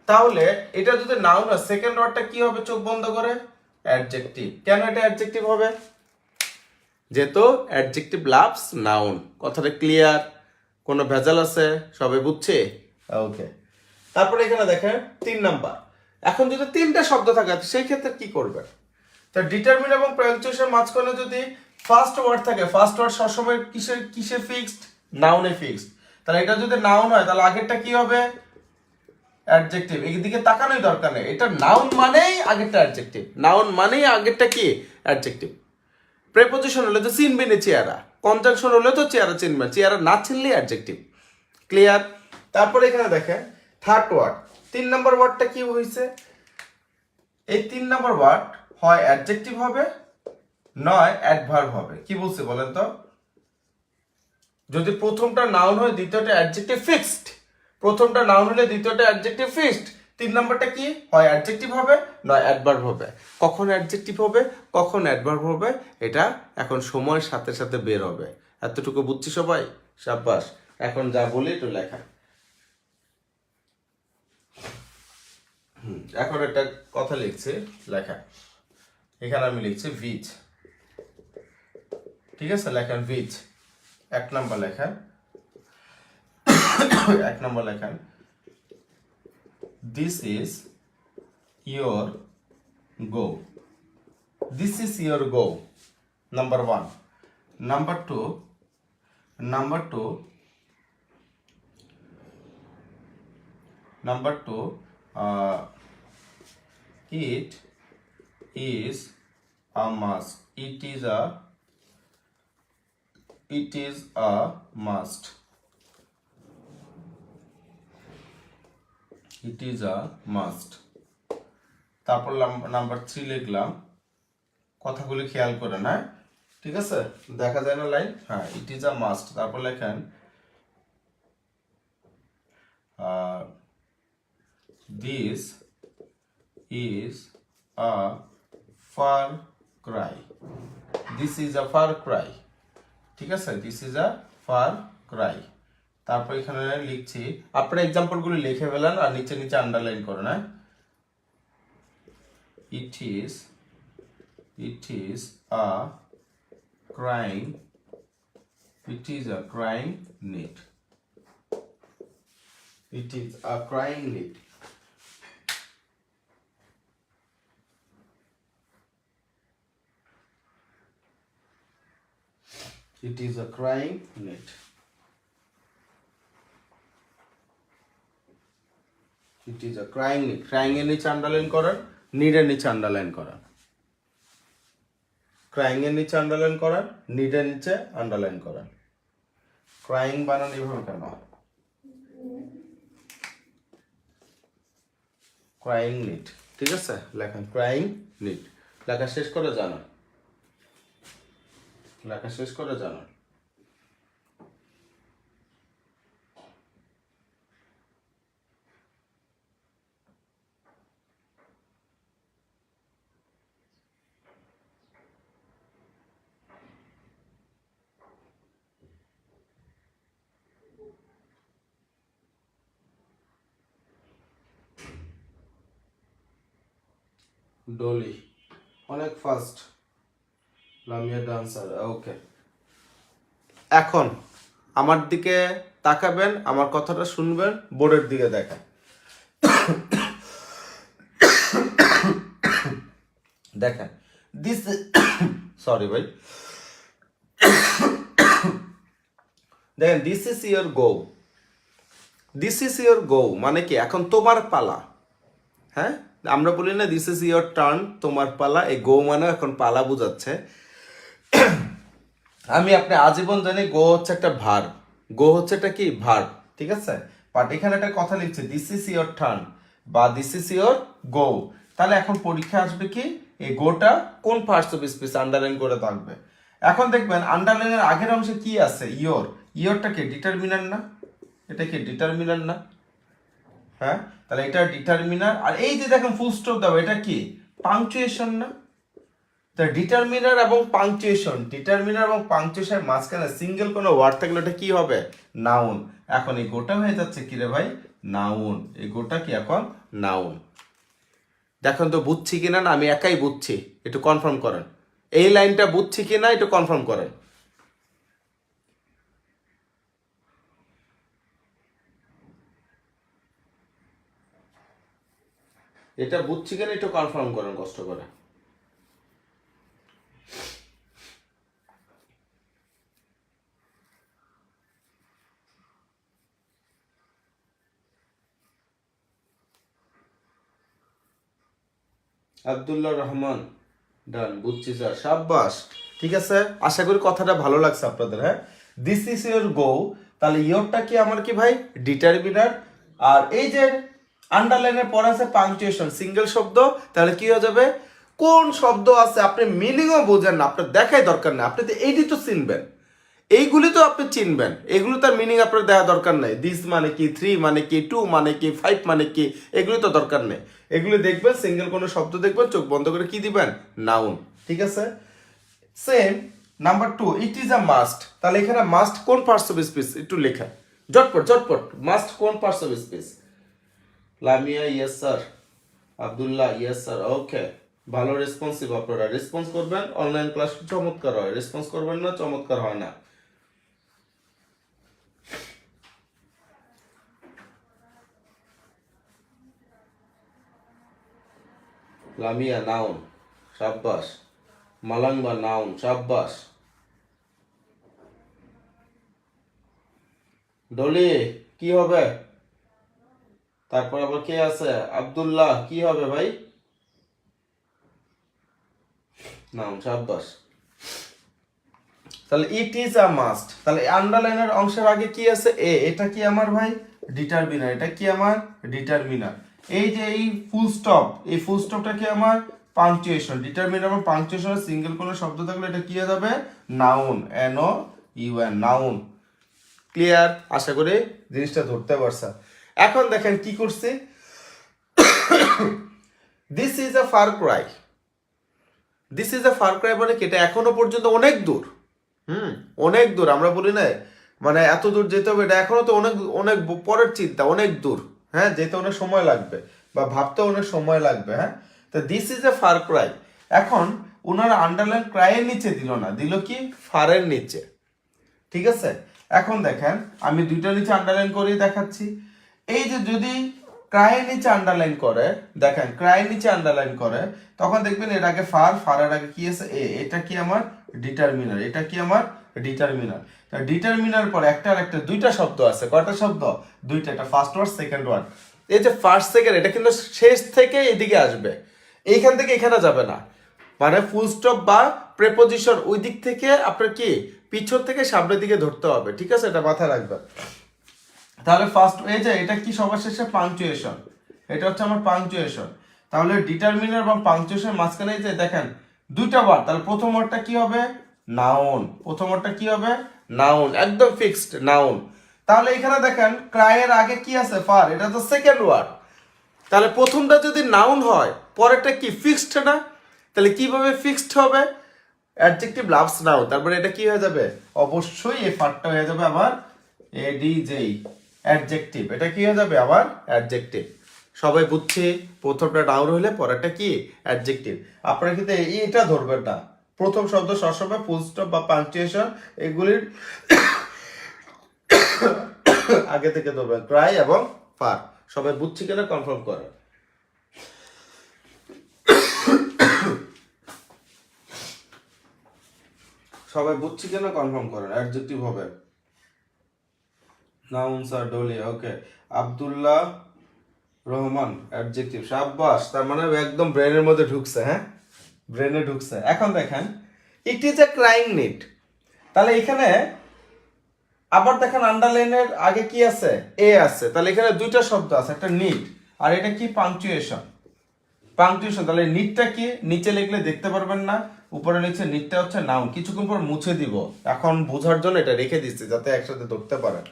তাহলে এটা যদি নাউন হয় সেকেন্ড ওয়ার্ডটা কি হবে, চোখ বন্ধ করে, অ্যাডজেক্টিভ। কেন এটা অ্যাডজেক্টিভ হবে, যেহেতু অ্যাডজেক্টিভ লাভস নাউন। কথাটা ক্লিয়ার, কোনো ভেজাল আছে, সবাই বুঝছে, ওকে। তারপরে এখানে দেখেন 3 নাম্বার, এখন যদি তিনটা শব্দ থাকে সেই ক্ষেত্রে কি করবে, তো ডিটারমিন এবং পাংচুয়েশন মাঝখানে যদি ফার্স্ট ওয়ার্ড থাকে, ফার্স্ট ওয়ার্ড সবসময় কিসে ফিক্সড, নাউনে ফিক্সড। তাহলে এটা যদি নাউন হয় তাহলে আগেরটা কি হবে, অ্যাডজেক্টিভ। এই দিকে তাকানোই দরকার নেই, এটা নাউন মানেই আগেরটা অ্যাডজেক্টিভ, নাউন মানেই আগেরটা কি, অ্যাডজেক্টিভ। প্রেপোজিশন হলে তো চিনবে না চেহারা, কনজাংশন হলে তো চেহারা চিনবে, চেহারা না চিনলে অ্যাডজেক্টিভ। ক্লিয়ার? তারপরে এখানে দেখেন থার্ড ওয়ার্ড, 3 নম্বর ওয়ার্ডটা কি হয়েছে, এই 3 নম্বর ওয়ার্ড হয় অ্যাডজেক্টিভ হবে, নয় অ্যাডভার্ব হবে। কি বলছে বলেন তো, যদি প্রথমটা নাউন হয় দ্বিতীয়টা অ্যাডজেক্টিভ ফিক্সড, প্রথমটা নাউন হলে দ্বিতীয়টা অ্যাডজেক্টিভ ফিক্সড, 3 নাম্বারটা কি হয় অ্যাডজেক্টিভ হবে, নয় অ্যাডভার্ব হবে। কখন অ্যাডজেক্টিভ হবে, কখন অ্যাডভার্ব হবে, এটা এখন সময়ের সাথে সাথে বের হবে। এতটুকু বুঝছি সবাই, সাব্বাস। এখন যা বলি একটু লেখা, এখন একটা কথা লিখছি, লেখা, এখানে আমি লিখছি ভিচ, ঠিক আছে, লেখেন ভিচ। 1 নম্বর লেখেন, 1 নম্বর লেখেন, this is your go, this is your go, number 1। Number 2, number 2, number 2, It is a must. It is a must. It is a must. তারপর নাম্বার 3 লিখলাম, কথাগুলি খেয়াল করেন, হ্যাঁ ঠিক আছে, দেখা যায় না লাইন, হ্যাঁ ইট ইজ আ মাস্ট, তারপর লেখেন this is a far cry, this is a far Cry, ঠিক আছে, this is a far Cry. তারপর এখানে লিখছি, আপনারা এক্সাম্পলগুলি লিখে ফেলেন আর নিচে নিচে আন্ডারলাইন করেন, হ্যাঁ it is a crying need. It is a crying need. It is a crying need. It is a crying need. Crying এর নিচে আন্ডারলাইন করেন, need এর নিচে আন্ডারলাইন করেন। ক্রাইং এর নিচে আন্ডারলাইন করেন, নিড এর নিচে আন্ডারলাইন করেন। ক্রাইং বানান এভাবে কেন? ক্রাইং নিড, ঠিক আছে, লেখেন ক্রাইং নিড। লেখা শেষ করে জানান, লেখা শেষ করে জানান। ডলি অনেক ফাস্ট, লামিয়া ডান্সার, ওকে। এখন আমার দিকে তাকাবেন, আমার কথাটা শুনবেন, বোর্ডের দিকে দেখেন। দেখেন দিস, সরি ভাই, দেখেন this is your go, this is your go মানে কি এখন তোমার পালা, হ্যাঁ আমরা বলি না দিস ইজ ইয়োর টার্ন, তোমার পালা, এই গো মানে এখন পালা বোঝাচ্ছে। আমি আপনি আজীবন জানি গো হচ্ছে একটা ভার্ব, গো হচ্ছে একটা কি ভার্ব, ঠিক আছে, বাট এখানে একটা কথা লিখছে দিস ইজ ইয়োর টার্ন বা দিস ইজ ইয়োর গো, তাহলে এখন পরীক্ষা আসবে কি এই গোটা কোন পার্টস অফ স্পিচ আন্ডারলাইন করে থাকবে। এখন দেখবেন আন্ডারলাইনের আগের অংশে কি আছে, ইয়োর, ইয়োরটা কি ডিটারমিনার না, এটা কি ডিটারমিনার না, হ্যাঁ তাহলে এটা ডিটারমিনার, আর এই যে দেখেন ফুল স্টপ দাও এটা কি পাংচুয়েশন না, তো ডিটারমিনার এবং পাংচুয়েশন, ডিটারমিনার এবং পাংচুয়েশন মাঝখানে সিঙ্গেল কোনো ওয়ার্ড থাকলে এটা কি হবে নাউন। এখন এই গোটা হয়ে যাচ্ছে কি রে ভাই নাউন, এই গোটা কি এখন নাউন। দেখেন তো বুঝছি কিনা, না আমি একাই বুঝছি, একটু কনফার্ম করেন, এই লাইনটা বুঝছি কিনা একটু কনফার্ম করেন। এটা বুঝছি কিনা একটু কনফার্ম করেন কষ্ট করে। আব্দুল্লাহ রহমান ডান, বুঝছি স্যার, সাব্বাস, ঠিক আছে, আশা করি কথাটা ভালো লাগছে আপনাদের। হ্যাঁ দিস ইজ ইয়োর গো, তাহলে ইয়োরটা কি আমার কি ভাই ডিটারমিনার, আর এই যে আন্ডারলাইনের পরে আছে পাংচুয়েশন সিঙ্গেল শব্দ, তাহলে কি হয়ে যাবে কোন শব্দ আছে আপনি মিনিংও বোঝেন না, আপনার দেখাই দরকার নেই, আপনি তো এইটি তো চিনবেন, এইগুলি তো আপনি চিনবেন, এগুলো তার মিনিং আপনার দেওয়া দরকার নেই, দিস মানে কি, থ্রি মানে কি, টু মানে কি, ফাইভ মানে কি, এগুলি তো দরকার নেই, এগুলি দেখবেন সিঙ্গেল কোনো শব্দ দেখবেন চোখ বন্ধ করে কি দিবেন নাউন, ঠিক আছে। Same number 2 it is a must, তাহলে এখানে মাস্ট কোন পার্টস অফ স্পিচ একটু লেখা, ঝটপট ঝটপট, মাস্ট কোন parts of speech. Lamia yes sir, Abdullah yes sir, okay, ভালো রেসপন্সিভ, আপনারা রেসপন্স করবেন, অনলাইন ক্লাস চমৎকার হয়, রেসপন্স করবেন না চমৎকার হয় না। লামিয়া নাউন, সাব্বাস, মালাংবা নাউন, সাব্বাস, ডলি কি হবে, তারপর আবার কে আছে আব্দুল্লাহ কি হবে ভাই, নাউন। সাবাস। তাহলে ইট ইজ আ মাস্ট, তাহলে আন্ডারলাইনের অংশের আগে কি আছে এ, এটা কি আমার ভাই ডিটারমিনার, এটা কি আমার ডিটারমিনার। এই যে এই ফুল স্টপ, এই ফুল স্টপটা কি আমার পাংচুয়েশন। ডিটারমিনার এবং পাংচুয়েশনের সিঙ্গেল কোনো শব্দ থাকলে এটা কি হয়ে যাবে noun, N O U N, noun. Clear? আশা করি জিনিসটা ধরতে পারছা। এখন দেখেন কি করছে, this is a far cry. This is a far cry মানে কি, এটা এখনো পর্যন্ত অনেক দূর, অনেক দূর। আমরা বলি না মানে এত দূর যেতে হবে, এটা এখনো তো অনেক অনেক পরের চিন্তা, অনেক দূর। হ্যাঁ, যেতে অনেক সময় লাগবে বা ভাবতে অনেক সময় লাগবে। হ্যাঁ, তো this is a Far Cry. এখন ওনারা আন্ডারলাইন ক্রাইয়ের নিচে দিল না, দিল কি ফারের নিচে। ঠিক আছে, এখন দেখেন আমি দুইটার নিচে আন্ডারলাইন করে দেখাচ্ছি। এই যে যদি ক্রাইয়ের নিচে আন্ডারলাইন করে, দেখেন ক্রাইয়ের নিচে আন্ডারলাইন করে, তখন দেখবেন এর আগে ফারের আগে কি আছে এ, এটা কি আমার ডিটারমিনার, এটা কি আমার ডিটারমিনার। ডিটারমিনার পর একটা আর একটা দুইটা শব্দ আছে, কয়টা শব্দ দুইটা, একটা ফার্স্ট ওয়ার্ড সেকেন্ড ওয়ার্ড। এই যে ফার্স্ট সেকেন্ড এটা কিন্তু শেষ থেকে এদিকে আসবে, এইখান থেকে এখানে যাবে না, মানে ফুল স্টপ বা প্রেপোজিশন ওই দিক থেকে আপনার কি পিছন থেকে সামনের দিকে ধরতে হবে। ঠিক আছে, এটা মাথায় রাখবেন। তাহলে ফার্স্ট এই যে এটা কি সবার শেষে পাংচুয়েশন, এটা হচ্ছে আমার পাংচুয়েশন। তাহলে ডিটারমিনার বা পাংচুয়েশন মাঝখানে এই যে দেখেন দুইটা ওয়ার্ড, তাহলে প্রথম ওয়ার্ডটা কি হবে নাউন, প্রথম ওয়ার্ডটা কি হবে নাউন, একদম ফিক্সড নাউন। তাহলে এখানে দেখেন ক্রাইয়ের আগে কি আছে ফার, এটা তো সেকেন্ড ওয়ার্ড। তাহলে প্রথমটা যদি নাউন হয় পরেরটা কি ফিক্সড না, তাহলে কিভাবে ফিক্সড হবে অ্যাডজেক্টিভ লাভস নাউন, তারপরে এটা কি হয়ে যাবে অবশ্যই এই ফারটা হয়ে যাবে আমার এডিজেই অ্যাডজেক্টিভ, এটা কি হয়ে যাবে আবার অ্যাডজেক্টিভ। সবাই বুঝছে প্রথমটা নাউন হলে পরেরটা কি অ্যাডজেক্টিভ। আপনারা কিন্তু এটা ধরবেন না, প্রথম শব্দ সবসময় ফুল স্টপ বা পাংচুয়েশন এগুলির আগে থেকে ধরবেন, ক্রাই এবং ফার। সবাই বুঝছি কিনা কনফার্ম করে। সবাই বুঝছি কিনা কনফার্ম করেন। অ্যাডজেক্টিভ হবে নাউন স্যার ডলি, ওকে। আব্দুল্লাহ রহমান অ্যাডজেক্টিভ, সাব্বাস। তার মানে একদম ব্রেনের মধ্যে ঢুকছে, হ্যাঁ ব্রেনে ঢুকছে। এখন দেখেন it is a crying need, তাহলে এখানে আবার দেখেন আন্ডারলাইনের আগে কি আছে এ আছে, তাহলে এখানে দুইটা শব্দ আছে, একটা নিড আর এটা কি পাংচুয়েশন। পাংচুয়েশন তাহলে নিডটা কি নিচে লিখলে দেখতে পারবেন না, উপরে নিচে নিডটা হচ্ছে নাউন। কিছুক্ষণ পর মুছে দিব, এখন বোঝার জন্য এটা রেখে দিচ্ছি যাতে একসাথে ধরতে পারেন।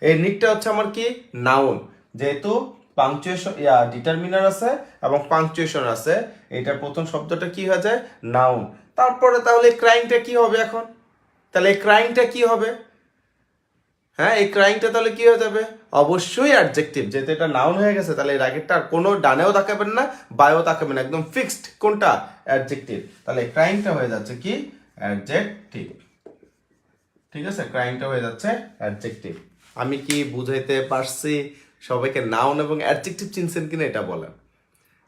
এই নিডটা হচ্ছে আমার কি নাউন, যেহেতু পাংচুয়েশন ডিটারমিনার আছে এবং পাংচুয়েশন আছে, এটা প্রথম শব্দটা কি হয়ে যায় নাউন। তারপরে তাহলে ক্রাইংটা কি হবে এখন, তাহলে এই ক্রাইংটা কি হবে, হ্যাঁ এই ক্রাইংটা তাহলে কি হয়ে যাবে অবশ্যই অ্যাডজেক্টিভ, যেহেতু এটা নাউন হয়ে গেছে। তাহলে এর আগেরটা আর কোনো ডানেও তাকাবেন না বায়েও তাকাবেন না, একদম ফিক্সড কোনটা অ্যাডজেক্টিভ। তাহলে ক্রাইংটা হয়ে যাচ্ছে কি অ্যাডজেক্টিভ। ঠিক আছে, ক্রাইংটা হয়ে যাচ্ছে অ্যাডজেক্টিভ। আমি কি বুঝাইতে পারছি সবাইকে? নাউন এবং অ্যাডজেক্টিভ চিনছেন কিনা এটা বলেন।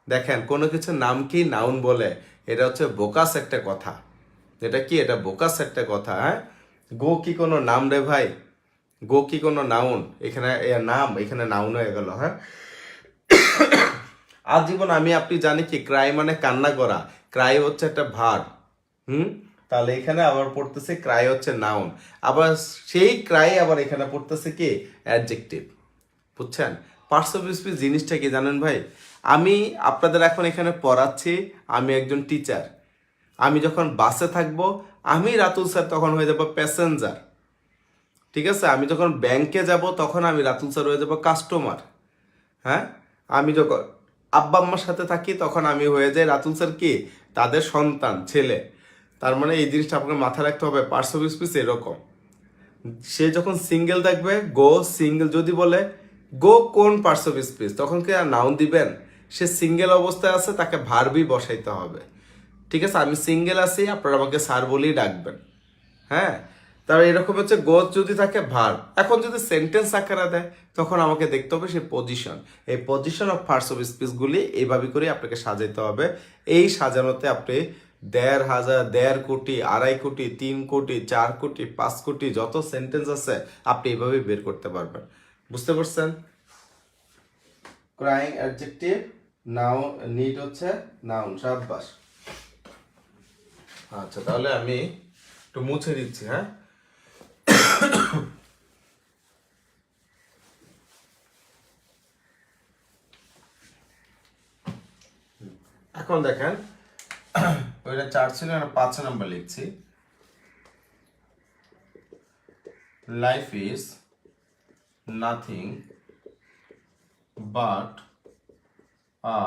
দেখেন কোনো কিছু নামকেই নাউন বলে, এটা হচ্ছে বোকাস একটা কথা। এটা কি এটা বোকাস একটা কথা। হ্যাঁ, গো কি কোনো নাম রে ভাই? গো কি কোনো নাউন? এখানে নাম, এখানে নাউন হয়ে গেল। হ্যাঁ, আজীবন আমি আপনি জানি কি ক্রাই মানে কান্না করা, ক্রাই হচ্ছে একটা ভার্ব। তাহলে এখানে আবার পড়তেছে ক্রাই হচ্ছে নাউন, আবার সেই ক্রাই আবার এখানে পড়তেছে কি অ্যাডজেক্টিভ। বুঝছেন পার্টস অফ স্পিচ জিনিসটা কি জানেন ভাই? আমি আপনাদের এখন এখানে পড়াচ্ছি, আমি একজন টিচার। আমি যখন বাসে থাকবো আমি রাতুল স্যার তখন হয়ে যাব প্যাসেঞ্জার। ঠিক আছে, আমি যখন ব্যাংকে যাব তখন আমি রাতুল স্যার হয়ে যাব কাস্টমার। হ্যাঁ, আমি যখন আব্বা আম্মার সাথে থাকি তখন আমি হয়ে যাই রাতুল স্যার কি তাদের সন্তান ছেলে। তার মানে এই জিনিসটা আপনাকে মাথায় রাখতে হবে। পার্টস অফ স্পিচ এরকম, সে যখন সিঙ্গেল থাকবে গো সিঙ্গেল, যদি বলে গো কোন পার্টস অফ স্পিচ তখন কি আর নাউন দিবেন? সে সিঙ্গেল অবস্থায় আছে, তাকে ভার্বই বসাইতে হবে। ঠিক আছে, আমি সিঙ্গেল আছি, আপনারা আমাকে স্যার বলেই ডাকবেন। হ্যাঁ, তাহলে এরকম হচ্ছে গো যদি থাকে ভার্ব। এখন যদি সেন্টেন্স আকারে দেয় তখন আমাকে দেখতে হবে সে পজিশন। এই পজিশন অফ পার্টস অফ স্পিচগুলি এইভাবে করে আপনাকে সাজাইতে হবে। এই সাজানোতে আপনি 1,500, 1.5 কোটি, 2.5 কোটি, 3 কোটি, 4 কোটি, 5 কোটি যত সেন্টেন্স আছে আপনি এইভাবে বের করতে পারবেন। বুঝতে পারছেন? ক্রাইং অ্যাডজেক্টিভ, নাউন, নিড হচ্ছে নাউন। সাব্বাস। আচ্ছা, তাহলে আমি একটু মুছে দিচ্ছি। হ্যাঁ, এখন দেখেন, ওইটা 4 ছিল, 5 নাম্বার লিখছি। Life is nothing but a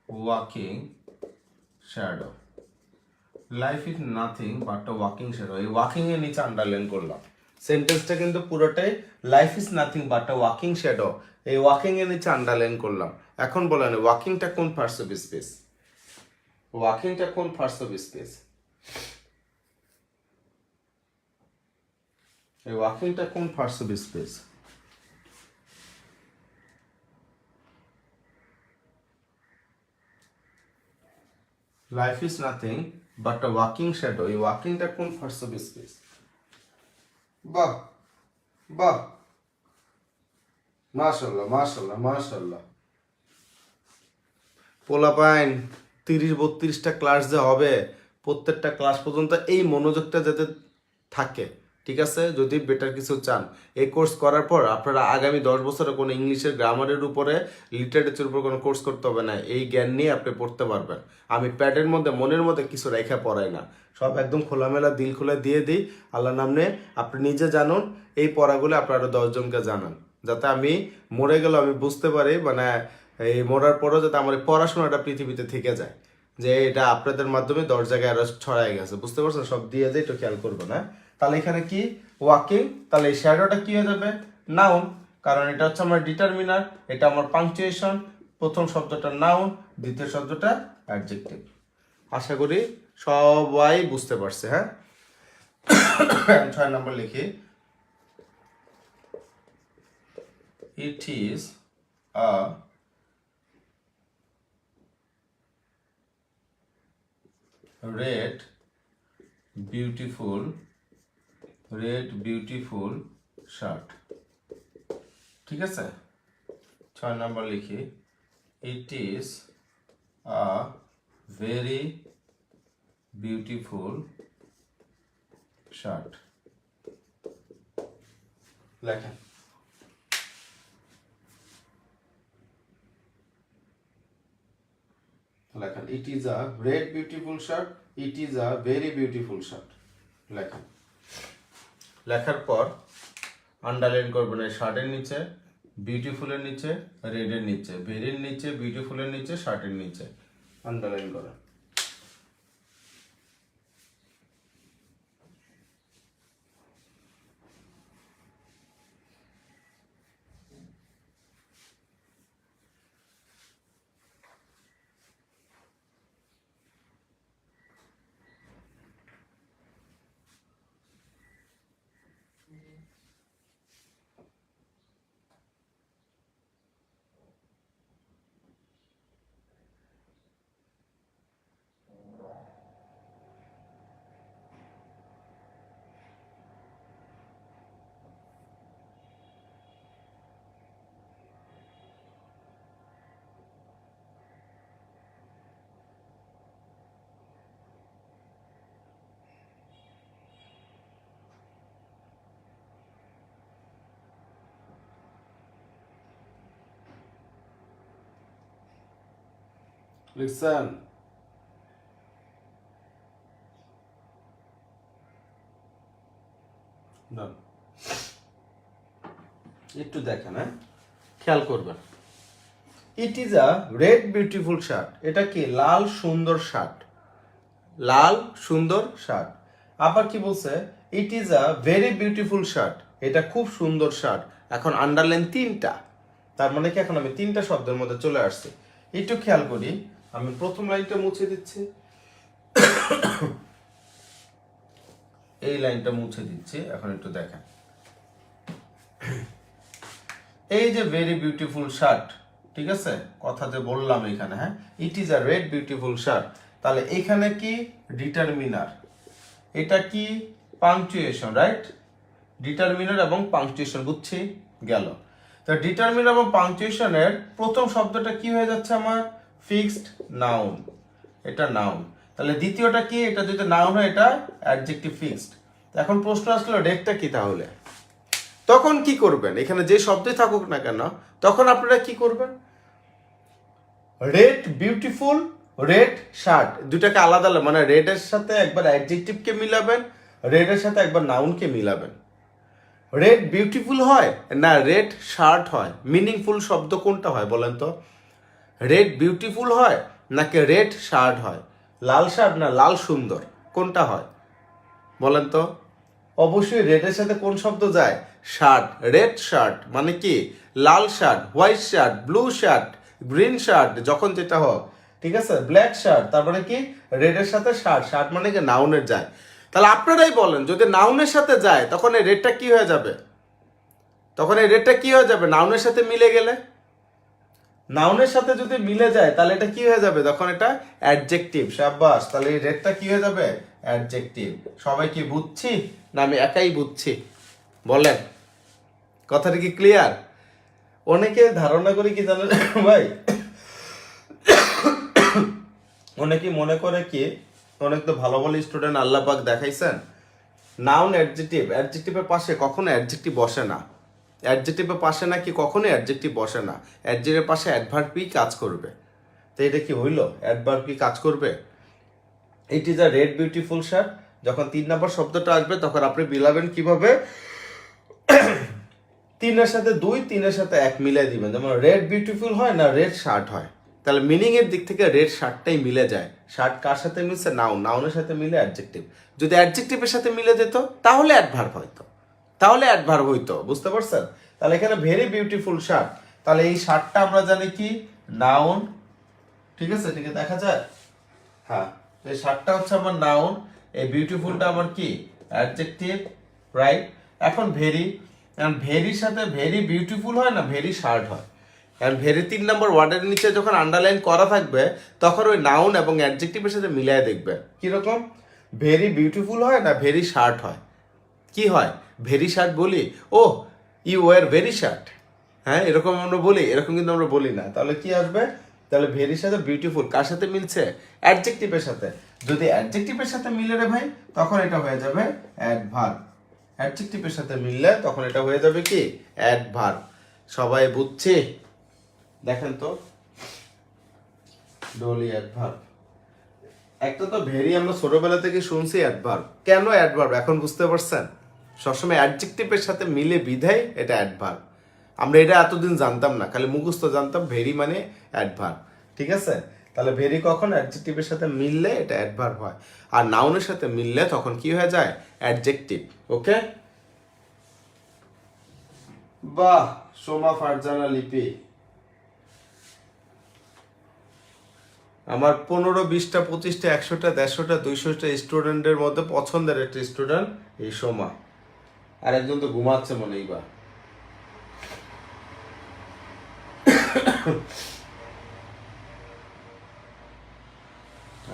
walking shadow. Life is nothing but a walking shadow. এই ওয়াকিং এর নিচে আন্ডারলাইন করলাম। সেন্টেন্সটা কিন্তু পুরোটাই life is nothing but a walking shadow, এই ওয়াকিং এর নিচে আন্ডারলাইন করলাম। এখন বলেন ওয়াকিংটা কোন পার্টস অফ স্পেস? ওয়াকিংটা কোন পার্টস অফ স্পেস? এই ওয়াকিংটা কোন parts of speech? Life is nothing but a walking shadow, এই ওয়াকিংটা কোন পার্টস অফ স্পেস? বাহ বাহ, মাশাআল্লাহ মাশাআল্লাহ মাশাআল্লাহ। পোলাপাইন 30-32টা ক্লাস যে হবে, প্রত্যেকটা ক্লাস পর্যন্ত এই মনোযোগটা যাতে থাকে, ঠিক আছে? যদি বেটার কিছু চান, এই কোর্স করার পর আপনারা আগামী 10 বছরে কোনো ইংলিশের গ্রামারের উপরে, লিটারেচারের উপর কোনো কোর্স করতে হবে না। এই জ্ঞান নিয়ে আপনি পড়তে পারবেন। আমি প্যাডের মধ্যে, মনের মধ্যে কিছু রেখা পড়াই না, সব একদম খোলামেলা দিল খুলে দিয়ে দিই। আল্লাহ নামে আপনি নিজে জানুন, এই পড়াগুলো আপনারা 10 জনকে জানান, যাতে আমি মরে গেলে আমি বুঝতে পারি, মানে এই মরার পরও যাতে আমার এই পড়াশোনাটা পৃথিবীতে থেকে যায়, যে এটা আপনাদের মাধ্যমে 10 জায়গায় আরো ছড়াই গেছে। বুঝতে পারছেন? সব দিয়ে যায়, একটু খেয়াল করবো না। তাহলে এখানে কি ওয়াকিং, তাহলে এই শ্যাডোটা কি হয়ে যাবে? নাউন, কারণ এটা হচ্ছে আমার ডিটারমিনার, এটা আমার পাংচুয়েশন। প্রথম শব্দটা নাউন, দ্বিতীয় শব্দটা অ্যাডজেক্টিভ। আশা করি সবাই বুঝতে পারছে। হ্যাঁ, 6 নম্বর লিখি, it is a red beautiful shirt। ঠিক আছে, 6 নাম্বার লিখি, it is a very beautiful shirt. লেখেন, লেখেন, it is a red beautiful shirt, it is a very beautiful shirt. লেখেন, লেখার পর আন্ডারলাইন করবেন এই শার্টের নিচে, বিউটিফুলের নিচে, রেডের নিচে, ভেরির নিচে, বিউটিফুলের নিচে, শার্টের নিচে আন্ডারলাইন করেন। লিখছেন? একটু দেখেন, হ্যাঁ, খেয়াল করবেন। It is a red beautiful shirt, এটা কি? লাল সুন্দর শার্ট, লাল সুন্দর শার্ট। আবার কি বলছে? It is a very beautiful shirt, এটা খুব সুন্দর শার্ট। এখন আন্ডারলাইন 3টা, তার মানে কি এখন আমি 3টা শব্দের মধ্যে চলে আসছি। একটু খেয়াল করি, আমি প্রথম লাইনটা মুছে দিচ্ছি, এই লাইনটা মুছে দিচ্ছি। এখন একটু দেখেন, এই যে ভেরি বিউটিফুল শার্ট, ঠিক আছে, কথা যে বললাম এখানে, হ্যাঁ, it is a red beautiful shirt, তাহলে এখানে কি? ডিটারমিনার, এটা কি? Punctuation, right? ডিটারমিনার এবং পাংচুয়েশন, বুঝছি? গেল। তো ডিটারমিনার এবং পাংচুয়েশনের প্রথম শব্দটা কি হয়ে যাচ্ছে আমার? ফিক্সড নাউন, এটা নাউন। তাহলে দ্বিতীয়টা কি, এটা যদি নাউন হয় এটা অ্যাডজেক্টিভ ফিক্সড। এখন প্রশ্ন আসলো রেটটা কি তাহলে, তখন কি করবেন, এখানে যে শব্দই থাকুক না কেন তখন আপনারা কি করবেন, রেড বিউটিফুল, রেড শার্ট দুটাকে আলাদা আলাদা, মানে রেডের সাথে একবার অ্যাডজেক্টিভকে মিলাবেন, রেডের সাথে একবার নাউনকে মিলাবেন। রেড বিউটিফুল হয় না রেড শার্ট হয়, মিনিংফুল শব্দ কোনটা হয় বলেন তো, রেড বিউটিফুল হয় নাকি রেড শার্ট হয়, লাল শার্ট না লাল সুন্দর, কোনটা হয় বলেন তো। অবশ্যই রেডের সাথে কোন শব্দ যায়, শার্ট, রেড শার্ট মানে কি লাল shirt, white shirt, blue shirt, green shirt, যখন যেটা হোক, ঠিক আছে, ব্ল্যাক শার্ট, তারপরে কি রেডের সাথে শার্ট, শার্ট মানে কি নাউনের যায়। তাহলে আপনারাই বলেন যদি নাউনের সাথে যায় তখন এই রেডটা কি হয়ে যাবে, তখন এই রেডটা কি হয়ে যাবে নাউনের সাথে মিলে গেলে, নাউনের সাথে যদি মিলে যায় তাহলে এটা কি হয়ে যাবে, তখন এটা অ্যাডজেক্টিভ। শাবাশ, তাহলে এই রেডটা কি হয়ে যাবে, অ্যাডজেক্টিভ। সবাই কি বুঝছি না আমি একাই বুঝছি বলেন, কথাটা কি ক্লিয়ার? অনেকে ধারণা করে কি জানেন ভাই, অনেকে মনে করে কি, অনেক তো ভালো ভালো স্টুডেন্ট আল্লাহ পাক দেখাইছেন, নাউন অ্যাডজেক্টিভ, অ্যাডজেক্টিভের পাশে কখনো অ্যাডজেক্টিভ বসে না, অ্যাডজেক্টিভের পাশে নাকি কখনো অ্যাডজেক্টিভ বসে না, অ্যাডজেক্টিভের পাশে অ্যাডভার্বই কাজ করবে। তো এটা কি হইলো, অ্যাডভার্ব কি কাজ করবে, it is a red beautiful shirt, যখন 3 নম্বর শব্দটা আসবে তখন আপনি মিলাবেন কিভাবে, 3-এর সাথে 2, 3-এর সাথে 1 মিলাই দিবেন, যেমন রেড বিউটিফুল হয় না রেড শার্ট হয়। তাহলে মিনিং এর দিক থেকে রেড শার্টটাই মিলে যায়। শার্ট কার সাথে মিলছে, নাউন, নাউনের সাথে মিলে অ্যাডজেক্টিভ, যদি অ্যাডজেক্টিভের সাথে মিলে যেত তাহলে অ্যাডভার্ব হইতো, তাহলে অ্যাডভার্ব হইতো, বুঝতে পারছেন। তাহলে এখানে ভেরি বিউটিফুল শার্ট, তাহলে এই শার্টটা আমরা জানি কি নাউন, ঠিক আছে, ঠিক আছে দেখা যায়, হ্যাঁ এই শার্টটা হচ্ছে আমার নাউন, এই বিউটিফুলটা আমার কি অ্যাডজেক্টিভ, রাইট। এখন ভেরি, ভেরির সাথে ভেরি বিউটিফুল হয় না ভেরি শার্ট হয়, কারণ ভেরি 3 নম্বর ওয়ার্ডের নিচে যখন আন্ডারলাইন করা থাকবে তখন ওই নাউন এবং অ্যাডজেক্টিভের সাথে মিলিয়ে দেখবে কিরকম, ভেরি বিউটিফুল হয় না ভেরি শার্ট হয়, কি হয় ভেরি শার্ট বলি, ও ইউ ওয়ার ভেরি শার্ট, হ্যাঁ এরকম আমরা বলি, এরকম কিন্তু আমরা বলি না। তাহলে কি আসবে, তাহলে ভেরির সাথে বিউটিফুল কার সাথে মিলছে, অ্যাডজেক্টিভের সাথে, যদি অ্যাডজেক্টিভের সাথে মিলে রে ভাই তখন এটা হয়ে যাবে অ্যাডভার্ব, অ্যাডজেক্টিভের সাথে মিললে তখন এটা হয়ে যাবে কি অ্যাডভার্ব। সবাই বুঝছে, দেখেন তো ডলি অ্যাডভার্ব, একটা তো ভেরি আমরা ছোটবেলা থেকে শুনছি অ্যাডভার্ব, কেন অ্যাডভার্ব এখন বুঝতে পারছেন, সবসময় অ্যাডজেক্টিভের সাথে মিলে বিধায় এটা অ্যাডভার্ব। আমরা এটা এতদিন জানতাম না, খালি মুখস্থ জানতাম ভেরি মানে অ্যাডভার্ব, ঠিক আছে। তাহলে ভেরি কখন অ্যাডজেক্টিভের সাথে মিললে এটা অ্যাডভার্ব হয়, আর নাউনের সাথে মিললে তখন কি হয়ে যায় অ্যাডজেক্টিভ। ওকে, বাহ সোমা ফারজানা লিপি, আমার 15, 20টা, 25টা, 100টা, 150টা, 200টা স্টুডেন্টের মধ্যে পছন্দের একটা স্টুডেন্ট এই সোমা, আর একজন তো ঘুমাচ্ছে মনে এইবার।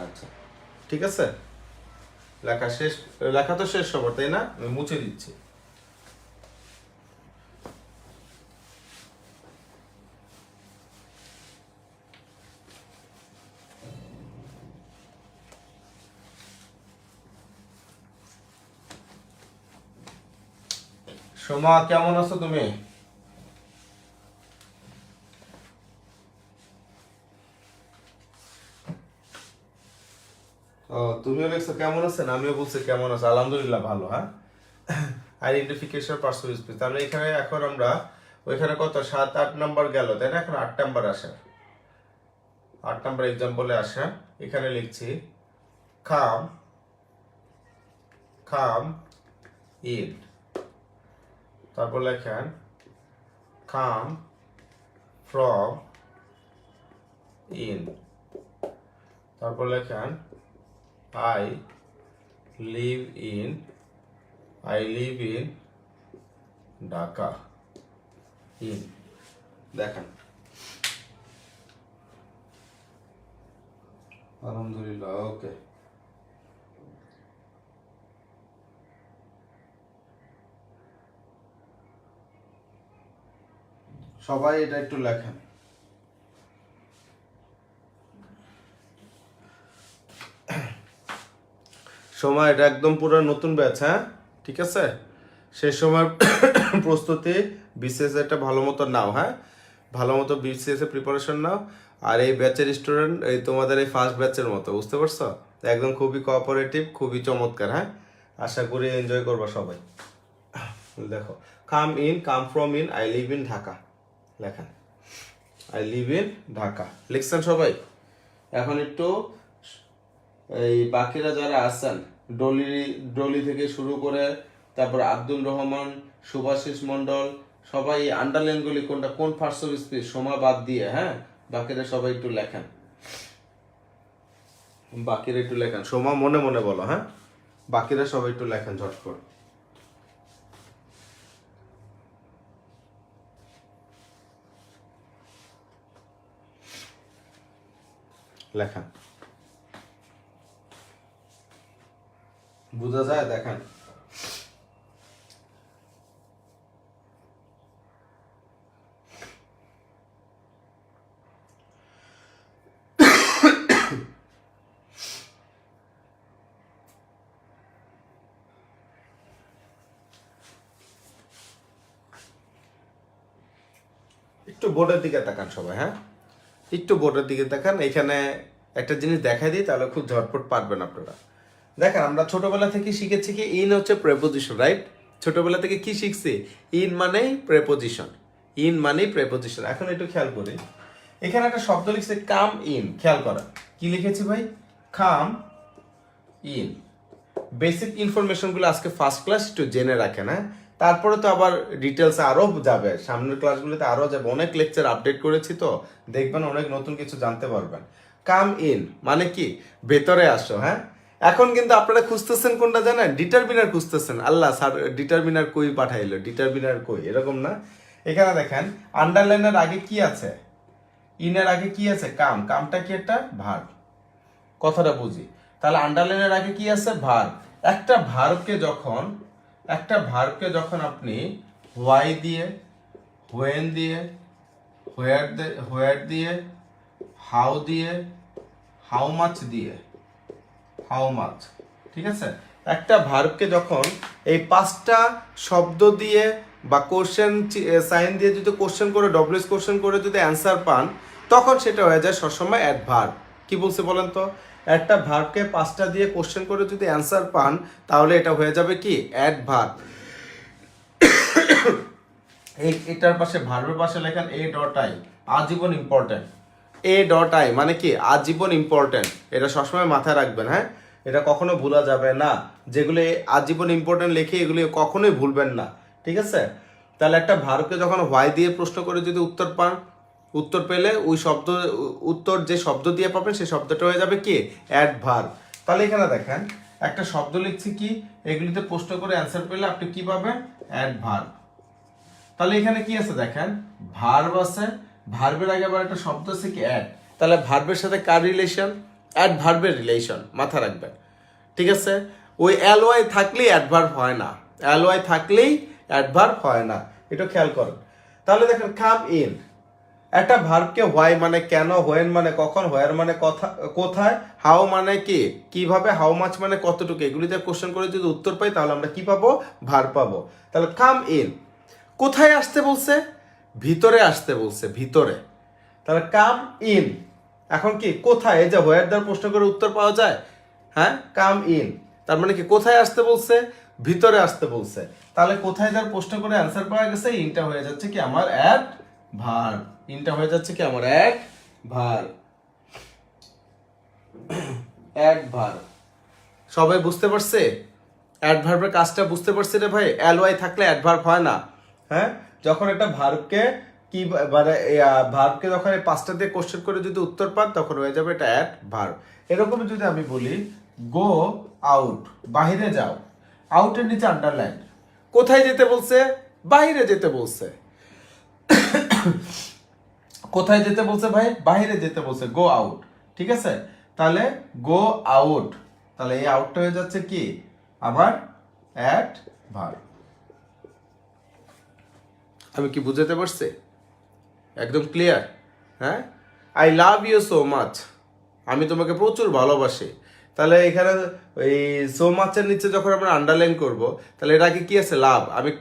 আচ্ছা ঠিক আছে, লেখা শেষ, লেখা তো শেষ সবার তাই না, আমি মুছে দিচ্ছি। সোমা কেমন আছো তুমি, ও তুমিও লিখছো কেমন আছেন, আমিও বলছি কেমন আছো, আলহামদুলিল্লাহ ভালো। হ্যাঁ আইডেন্টিফিকেশন পার্সোনাল স্পেস, তাহলে এখানে এখন আমরা ওইখানে কত 7, 8 নাম্বার গেল তাই না, এখন 8 নাম্বার আসে, 8 নাম্বার এক্সাম্পলে আসে, এখানে লিখছি কাম, কাম ইন, তারপর লেখেন কাম ফ্রম ইন, তারপর লেখেন I live in, I live in Dhaka in, দেখেন আলহামদুলিল্লাহ। ওকে, সবাই এটা একটু লেখেন। সময় এটা একদম পুরো নতুন ব্যাচ, হ্যাঁ ঠিক আছে। সেই সময় প্রস্তুতি বিসিএস একটা ভালো মতো নাও, হ্যাঁ ভালো মতো বিসিএস এর প্রিপারেশন নাও। আর এই ব্যাচের স্টুডেন্ট এই তোমাদের এই ফার্স্ট ব্যাচের মতো, বুঝতে পারছো? একদম খুবই কোঅপারেটিভ, খুবই চমৎকার, হ্যাঁ আশা করি এনজয় করবা সবাই। দেখো, come in, come from in, I live in Dhaka লেখেন, আই লিভ ইন ঢাকা লিখছেন সবাই। এখন একটু এই বাকিরা যারা আছেন ডলি ডলি থেকে শুরু করে তারপর আব্দুল রহমান, সুভাষিস মন্ডল, সবাই আন্ডারলাইনগুলি কোনটা কোন পার্টস অফ স্পিচ সমা বাদ দিয়ে, হ্যাঁ বাকিরা সবাই একটু লেখেন, বাকিরা একটু লেখেন, সোমা মনে মনে বলো, হ্যাঁ বাকিরা সবাই একটু লেখেন ঝটপট লেখেন। বোঝা যায়? দেখেন একটু বোর্ডের দিকে তাকান সবাই, হ্যাঁ একটু বোর্ডের দিকে তাকান। এখানে একটা জিনিস দেখাই দিই, তাহলে খুব ঝটপট পারবেন আপনারা। দেখেন আমরা ছোটবেলা থেকে শিখেছি কি ইন হচ্ছে প্রেপোজিশন, রাইট? ছোটবেলা থেকে কি শিখছি? ইন মানেই প্রেপোজিশন, ইন মানেই প্রেপোজিশন। এখন একটু খেয়াল করি, এখানে একটা শব্দ লিখছে কাম ইন, খেয়াল করা কি লিখেছি ভাই? Come in. বেসিক ইনফরমেশনগুলো আজকে ফার্স্ট ক্লাস একটু জেনে রাখেন, হ্যাঁ তারপরে তো আবার ডিটেলস আরো যাবে, সামনের ক্লাসগুলোতে আরো যাবে, অনেক লেকচার আপডেট করেছি তো দেখবেন অনেক নতুন কিছু জানতে পারবেন। কাম ইন মানে কি? ভেতরে আসো, হ্যাঁ। এখন কিন্তু আপনারা খুঁজতেছেন কোনটা জানেন? ডিটারমিনার খুঁজতেছেন। আল্লাহ স্যার ডিটারমিনার কই পাঠাইলো, ডিটারমিনার কই, এরকম না। এখানে দেখেন আন্ডারলাইনের আগে কি আছে? ইনের আগে কি আছে? কাম। কামটা কি? একটা ভার্ব। কথাটা বুঝি তাহলে, আন্ডারলাইনের আগে কি আছে? ভার্ব। একটা ভার্বকে যখন আপনি হোয়াই দিয়ে, হোয়েন দিয়ে, হোয়ার দিয়ে, হাউ দিয়ে, হাউ মাচ দিয়ে, হাউ মাচ, ঠিক আছে। একটা ভার্বকে যখন এই পাঁচটা শব্দ দিয়ে বা কোশ্চেন সাইন দিয়ে যদি কোশ্চেন করে, ডব্লিউএস কোশ্চেন করে যদি অ্যান্সার পান, তখন সেটা হয়ে যায় সবসময় অ্যাডভার্ব। কি বলছে বলেন তো? একটা ভার্বকে পাঁচটা দিয়ে কোশ্চেন করে যদি অ্যান্সার পান, তাহলে এটা হয়ে যাবে কি? অ্যাডভার্ব। এটার পাশে ভার্বের পাশে লেখেন এ ডট আই, আজীবন ইম্পর্টেন্ট। এ ডট আই মানে কি? আজীবন ইম্পর্টেন্ট। এটা সবসময় মাথায় রাখবেন, হ্যাঁ এটা কখনো ভুলা যাবে না। যেগুলো আজীবন ইম্পর্টেন্ট লেখে এগুলি কখনোই ভুলবেন না, ঠিক আছে। তাহলে একটা ভার্বকে যখন হোয়াই দিয়ে প্রশ্ন করে যদি উত্তর পান, উত্তর পেলে ওই শব্দ, উত্তর যে শব্দ দিয়ে পাবেন সেই শব্দটা হয়ে যাবে কি? অ্যাডভার্ব। তাহলে এখানে দেখেন একটা শব্দ লিখছি কি, এগুলিতে প্রশ্ন করে অ্যান্সার পেলে আপনি কি পাবেন? অ্যাডভার্ব। তাহলে এখানে কি আছে দেখেন? ভার্ব আছে, ভার্বের আগে আবার একটা শব্দ আছে কি? অ্যাড। তাহলে ভার্বের সাথে কার রিলেশন? অ্যাডভার্বের রিলেশন, মাথা রাখবেন, ঠিক আছে। ওই এলওয়াই থাকলেই অ্যাডভার্ব হয় না, এলওয়াই থাকলেই অ্যাডভার্ব হয় না, এটা খেয়াল করেন। তাহলে দেখেন কাম ইন, একটা ভার্বকে হোয়াই মানে কেন, হোয়েন মানে কখন, হোয়ার মানে কোথায়, হাউ মানে কি কিভাবে, হাউ মাচ মানে কতটুকু, এগুলিতে কোশ্চেন করে যদি উত্তর পাই তাহলে আমরা কি পাবো? ভার্ব পাবো। তাহলে কাম ইন কোথায় আসতে বলছে? ভিতরে আসতে বলছে, ভিতরে। তাহলে কাম ইন এখন কি? কোথায়? এই যে হোয়ার দ্বারা প্রশ্ন করে উত্তর পাওয়া যায়, হ্যাঁ কাম ইন তার মানে কি? কোথায় আসতে বলছে? ভিতরে আসতে বলছে। তাহলে কোথায় দ্বারা প্রশ্ন করে অ্যান্সার পাওয়া গেছে, ইনটা হয়ে যাচ্ছে কি আমার অ্যাড ভার্ব, ইনটা হয়ে যাচ্ছে কি আমার অ্যাড ভার্ব, অ্যাড ভার্ব। সবাই বুঝতে পারছে? অ্যাডভার্বের কাজটা বুঝতে পারছি রে ভাই। এলওয়াই থাকলে অ্যাডভার্ব হয় না, হ্যাঁ। যখন একটা ভার্বকে কি মানে ভার্বকে যখন এই পাঁচটা দিয়ে কোশ্চেন করে যদি উত্তর পান, তখন হয়ে যাবে এটা অ্যাডভার্ব। এরকম যদি আমি বলি গো আউট, বাহিরে যাও, আউটের নিচে আন্ডারলাইন। কোথায় যেতে বলছে? বাইরে যেতে বলছে। কোথায় যেতে বলছে ভাই? বাইরে যেতে বলছে, গো আউট, ঠিক আছে। তাহলে গো আউট, তাহলে এই আউটটা হয়ে যাচ্ছে কি আমার অ্যাডভার্ব। আমি কি বুঝাতে পারছি? একদম ক্লিয়ার, হ্যাঁ। I love you so much, আমি তোমাকে প্রচুর ভালোবাসি। তাহলে এখানে ওই সো মাচের নিচে যখন আমরা আন্ডারলাইন করব তাহলে এটা আগে কি আছে লাভ, আমি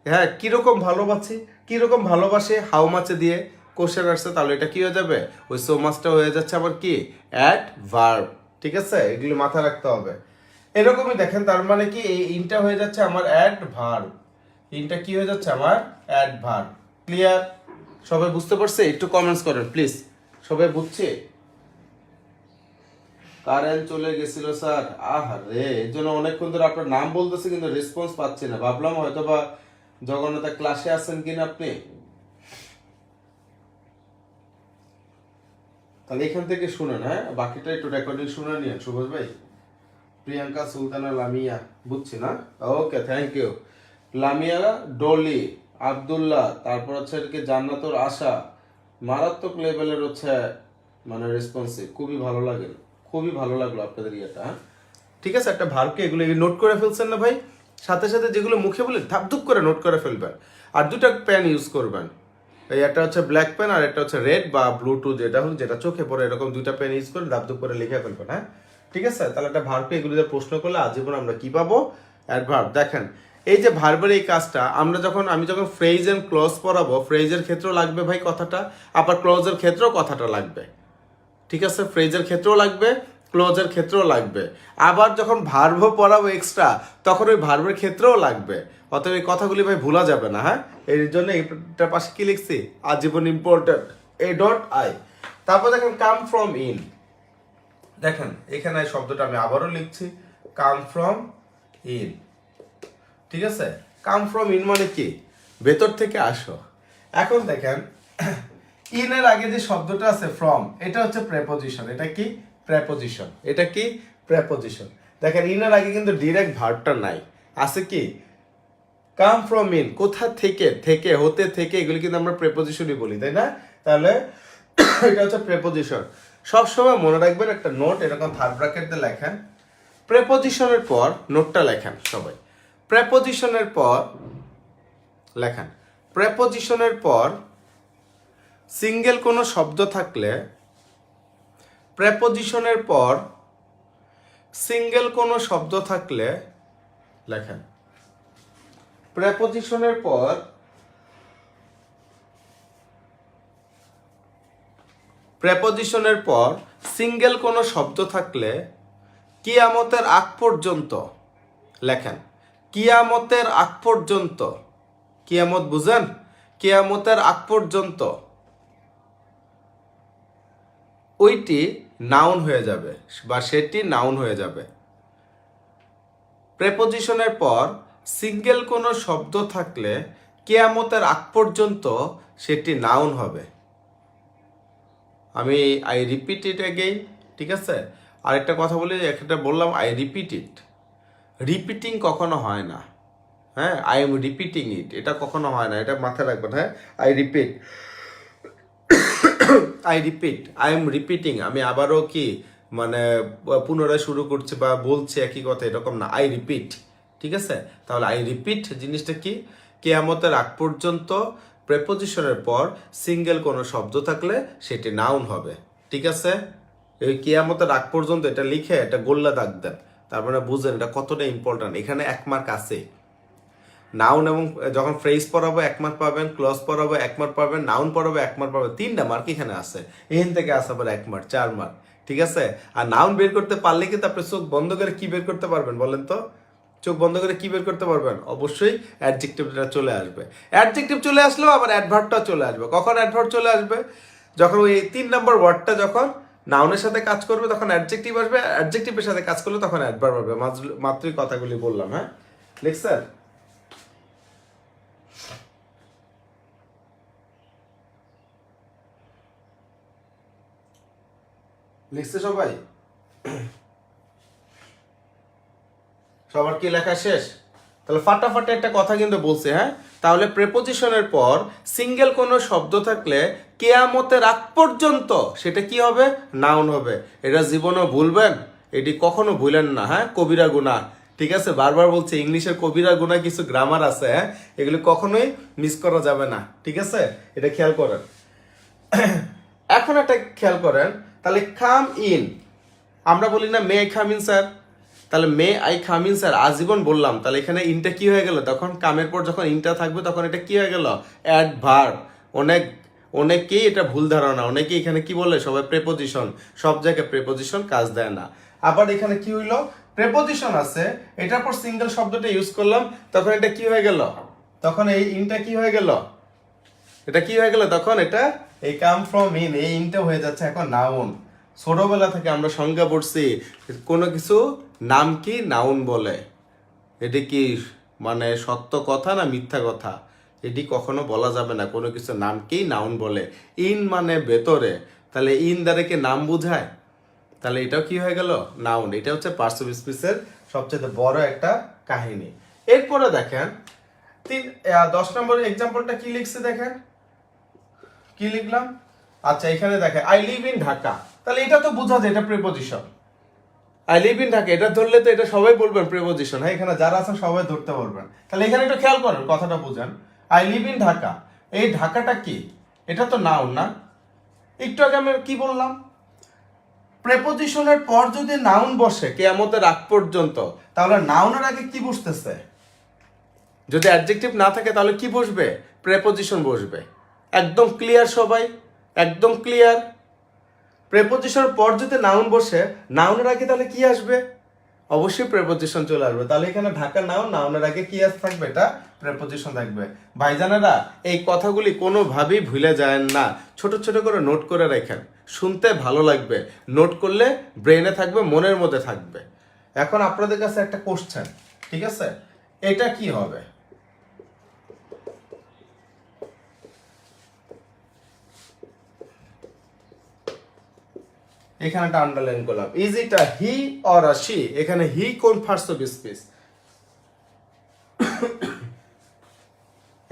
হ্যাঁ কিরকম ভালোবাসি, কিরকম ভালোবাসে হাউ মাচে দিয়ে কোশ্চেন আসছে, তাহলে এটা কি হয়ে যাবে, ওই সো মাচটা হয়ে যাচ্ছে আবার কি অ্যাডভার্ব। ঠিক আছে, এগুলো মাথায় রাখতে হবে। এরকমই দেখেন, তার মানে কি এই ইনটা হয়ে যাচ্ছে আমার অ্যাডভার্ব, ইনটা কি হয়ে যাচ্ছে আমার অ্যাডভার্ব। ক্লিয়ার? সবাই বুঝতে পারছে? একটু কমেন্টস করেন প্লিজ, সবাই বুঝছে? কারেন্ট চলে গেছিল স্যার, আহারে এর জন্য অনেকক্ষণ ধরে আপনার নাম বলতেছে কিন্তু রেসপন্স পাচ্ছি না, ভাবলাম হয়তো বা জগন্নাথ ক্লাসে আছেন কিনা আপনি। তাহলে এখান থেকে শুনেন, হ্যাঁ বাকিটা একটু রেকর্ডিং শুনে নিন সুভাষ ভাই। প্রিয়াঙ্কা সুলতানা লামিয়া, বুঝছি না, okay thank you. Lamia Dolly Abdullah, তারপর হচ্ছে কি জান্নাতুর আশা, মারাত্মক লেভেলের হচ্ছে মানে রেসপন্সিভ, খুবই ভালো লাগে, খুবই ভালো লাগলো আপনাদের ইয়েটা। ঠিক আছে, একটা ভার্বকে এগুলো নোট করে ফেলছেন না ভাই, সাথে সাথে যেগুলো মুখে বলে ধাপধুপ করে নোট করে ফেলবেন। আর দুটা পেন ইউজ করবেন, এই একটা হচ্ছে ব্ল্যাক পেন আর একটা হচ্ছে রেড বা ব্লুটুথ, যেটা হোক যেটা চোখে পড়ে, এরকম দুইটা পেন ইউজ করে ধাপধুপ করে লিখে ফেলবেন। হ্যাঁ ঠিক আছে, তাহলে একটা ভার্বকে এগুলিতে প্রশ্ন করলে আজীবন আমরা কি পাবো, অ্যাডভার্ব। দেখেন এই যে ভার্বের এই কাজটা আমরা আমি যখন ফ্রেজ এন্ড ক্লজ পড়াবো, ফ্রেজের ক্ষেত্রেও লাগবে ভাই কথাটা, আবার ক্লজের ক্ষেত্রেও কথাটা লাগবে। ঠিক আছে, ফ্রেজের ক্ষেত্রেও লাগবে, ক্লোজের ক্ষেত্রেও লাগবে। আবার যখন ভার্ব পড়াবো এক্সট্রা, তখন ওই ভার্বের ক্ষেত্রেও লাগবে। অতএব এই কথাগুলি ভাই ভোলা যাবে না। হ্যাঁ এর জন্য এইটার পাশে কি লিখছি, আজীবন ইম্পর্টেন্ট A.I। তারপর দেখেন কাম ফ্রম ইন, দেখেন এখানে এই শব্দটা আমি আবারও লিখছি, কাম ফ্রম ইন। ঠিক আছে, কাম ফ্রম ইন মানে কি, ভেতর থেকে আসো। এখন দেখেন ইনের আগে যে শব্দটা আছে ফ্রম, এটা হচ্ছে প্রেপোজিশন। এটা কি প্রেপোজিশন, এটা কি প্রেপোজিশন। দেখেন ইনের আগে কিন্তু ডিরেক্ট ভার্বটা নাই, আছে কি কাম ফ্রম ইন, কোথা থেকে, থেকে হতে থেকে, এগুলি কিন্তু আমরা প্রেপোজিশনই বলি, তাই না? তাহলে এটা হচ্ছে প্রেপোজিশন। সবসময় মনে রাখবেন একটা নোট এরকম থার্ড ব্র্যাকেট দিয়ে লেখেন, প্রেপোজিশনের পর নোটটা লেখেন সবাই, প্রেপোজিশনের পর লেখেন, প্রেপোজিশনের পর সিঙ্গেল কোনো শব্দ থাকলে, প্রেপোজিশনের পর সিঙ্গেল কোনো শব্দ থাকলে লেখেন, প্রেপোজিশনের পর প্রেপোজিশনের পর সিঙ্গেল কোনো শব্দ থাকলে কিয়ামতের আগ পর্যন্ত লেখেন, কিয়ামতের আগ পর্যন্ত, কিয়ামত বুঝেন, কিয়ামতের আগ পর্যন্ত ওইটি নাউন হয়ে যাবে বা সেটি নাউন হয়ে যাবে। প্রেপোজিশনের পর সিঙ্গেল কোনো শব্দ থাকলে কিয়ামতের আগ পর্যন্ত সেটি নাউন হবে। আমি আই রিপিট ইট অ্যাগেইন। ঠিক আছে, আরেকটা কথা বলি, একটা বললাম আই রিপিট ইট, রিপিটিং কখনো হয় না। হ্যাঁ আই এম রিপিটিং ইট, এটা কখনো হয় না, এটা মাথায় রাখবেন। হ্যাঁ I repeat, I repeat, I am repeating, আমি আবারও কি মানে পুনরায় শুরু করছি বা বলছি একই কথা, এরকম না, আই রিপিট। ঠিক আছে, তাহলে আই রিপিট জিনিসটা কি, কিয়ামতের আগ পর্যন্ত প্রেপোজিশনের পর সিঙ্গেল কোনো শব্দ থাকলে সেটি নাউন হবে। ঠিক আছে, এই কিয়ামতের আগ পর্যন্ত এটা লিখে এটা গোল্লা দাগ দেন, তারপরে বুঝেন এটা কতটা ইম্পর্টেন্ট। এখানে 1 মার্ক আছে। নাউন এবং যখন ফ্রেজ পড়াবো 1 মার্ক পাবেন, ক্লজ পড়াবো 1 মার্ক পাবেন, নাউন পড়াবো 1 মার্ক পাবেন, 3টা মার্ক এখানে আছে। এখান থেকে আসে আবার 1 মার্ক, 4 মার্ক। ঠিক আছে, আর নাউন বের করতে পারলে কিন্তু আপনি চোখ বন্ধ করে কি বের করতে পারবেন বলেন তো, চোখ বন্ধ করে কি বের করতে পারবেন? অবশ্যই অ্যাডজেক্টিভটা চলে আসবে। অ্যাডজেক্টিভ চলে আসলেও আবার অ্যাডভার্বটা চলে আসবে। কখন অ্যাডভার্ব চলে আসবে? যখন ওই 3 নম্বর ওয়ার্ডটা যখন নাউনের সাথে কাজ করবে তখন অ্যাডজেক্টিভ আসবে, অ্যাডজেক্টিভের সাথে কাজ করলে তখন অ্যাডভার্ব হবে। মাত্রই কথাগুলি বললাম। হ্যাঁ লিখছেন? লিখছে সবাই? সবার কি লেখা শেষ? তাহলে ফাটাফাটি একটা কথা কিন্তু বলছে। হ্যাঁ তাহলে প্রেপোজিশনের পর সিঙ্গেল কোনো শব্দ থাকলে কেয়ামতের আগ পর্যন্ত সেটা কি হবে? নাউন হবে। এটা জীবনেও ভুলবেন, এটি কখনো ভুলেন না। হ্যাঁ কবিরা গুনাহ। ঠিক আছে, বারবার বলছে ইংলিশের কবিরা গুনাহ কিছু গ্রামার আছে, হ্যাঁ এগুলি কখনোই মিস করা যাবে না। ঠিক আছে, এটা খেয়াল করেন। এখন একটা খেয়াল করেন, তাহলে কাম ইন, আমরা বলি না may I come in sir, তাহলে may I come in sir আজীবন বললাম, তাহলে এখানে ইনটা কি হয়ে গেল, তখন কামের পর যখন ইনটা থাকবে তখন এটা কি হয়ে গেল, অ্যাডভার্ব। অনেকেই এটা ভুল ধারণা, অনেকেই এখানে কি বলে সবাই প্রেপোজিশন, সব জায়গায় প্রেপোজিশন কাজ দেয় না। আবার এখানে কি হইলো, প্রেপোজিশন আছে, এটার পর সিঙ্গেল শব্দটা ইউজ করলাম, তখন এটা কি হয়ে গেল, তখন এই ইনটা কি হয়ে গেল, এটা কি হয়ে গেল, তখন এটা এই কাম ফ্রম ইন, এই ইনটা হয়ে যাচ্ছে এখন নাউন। ছোটবেলা থেকে আমরা সংজ্ঞা পড়ছি কোনো কিছু নাম কি নাউন বলে, এটি কি মানে সত্য কথা না মিথ্যা কথা, এটি কখনো বলা যাবে না, কোনো কিছু নামকেই নাউন বলে। ইন মানে ভেতরে, তাহলে ইন দ্বারা কি নাম বোঝায়, তাহলে এটাও কি হয়ে গেল নাউন। এটা হচ্ছে পার্টস অফ স্পিচের সবচেয়ে বড় একটা কাহিনী। এরপরে দেখেন 10 নম্বর এক্সাম্পলটা কি লিখছে দেখেন, কি লিখলাম, আচ্ছা এখানে দেখেন আই লিভ ইন ঢাকা, তাহলে এটা তো বোঝা যায় এটা preposition. I live in Dhaka এটা ধরলে তো এটা সবাই বলবেন প্রিপোজিশন, হ্যাঁ এখানে যারা আছেন সবাই ধরতে পারবেন। তাহলে এখানে একটু খেয়াল করেন, কথাটা বুঝেন, আই লিভ ইন ঢাকা, এই ঢাকাটা কি, এটা তো নাউন না। একটু আগে আমি কি বললাম, প্রেপোজিশনের পর যদি নাউন বসে কিয়ামতের আগ পর্যন্ত, তাহলে নাউনের আগে কি বসতেছে, যদি অ্যাডজেক্টিভ না থাকে তাহলে কি বসবে, প্রেপোজিশন বসবে। একদম ক্লিয়ার সবাই, একদম ক্লিয়ার। প্রেপোজিশনের পর যদি নাউন বসে, নাউনের আগে তাহলে কি আসবে, অবশ্যই প্রেপোজিশন চলে আসবে। তাহলে এখানে ঢাকা নাউন, নাউনের আগে কি থাকবে, এটা প্রেপোজিশন থাকবে। ভাইজানেরা এই কথাগুলি কোনোভাবেই ভুলে যায় না, ছোট ছোট করে নোট করে রাখেন, শুনতে ভালো লাগবে, নোট করলে ব্রেনে থাকবে, মনের মধ্যে থাকবে। এখন আপনাদের কাছে একটা কোশ্চেন, ঠিক আছে, এটা কি হবে, এখানে একটা আন্ডারলাইন করলাম, is it a he or a she, এখানে হি কোন পার্টস অফ স্পিচ,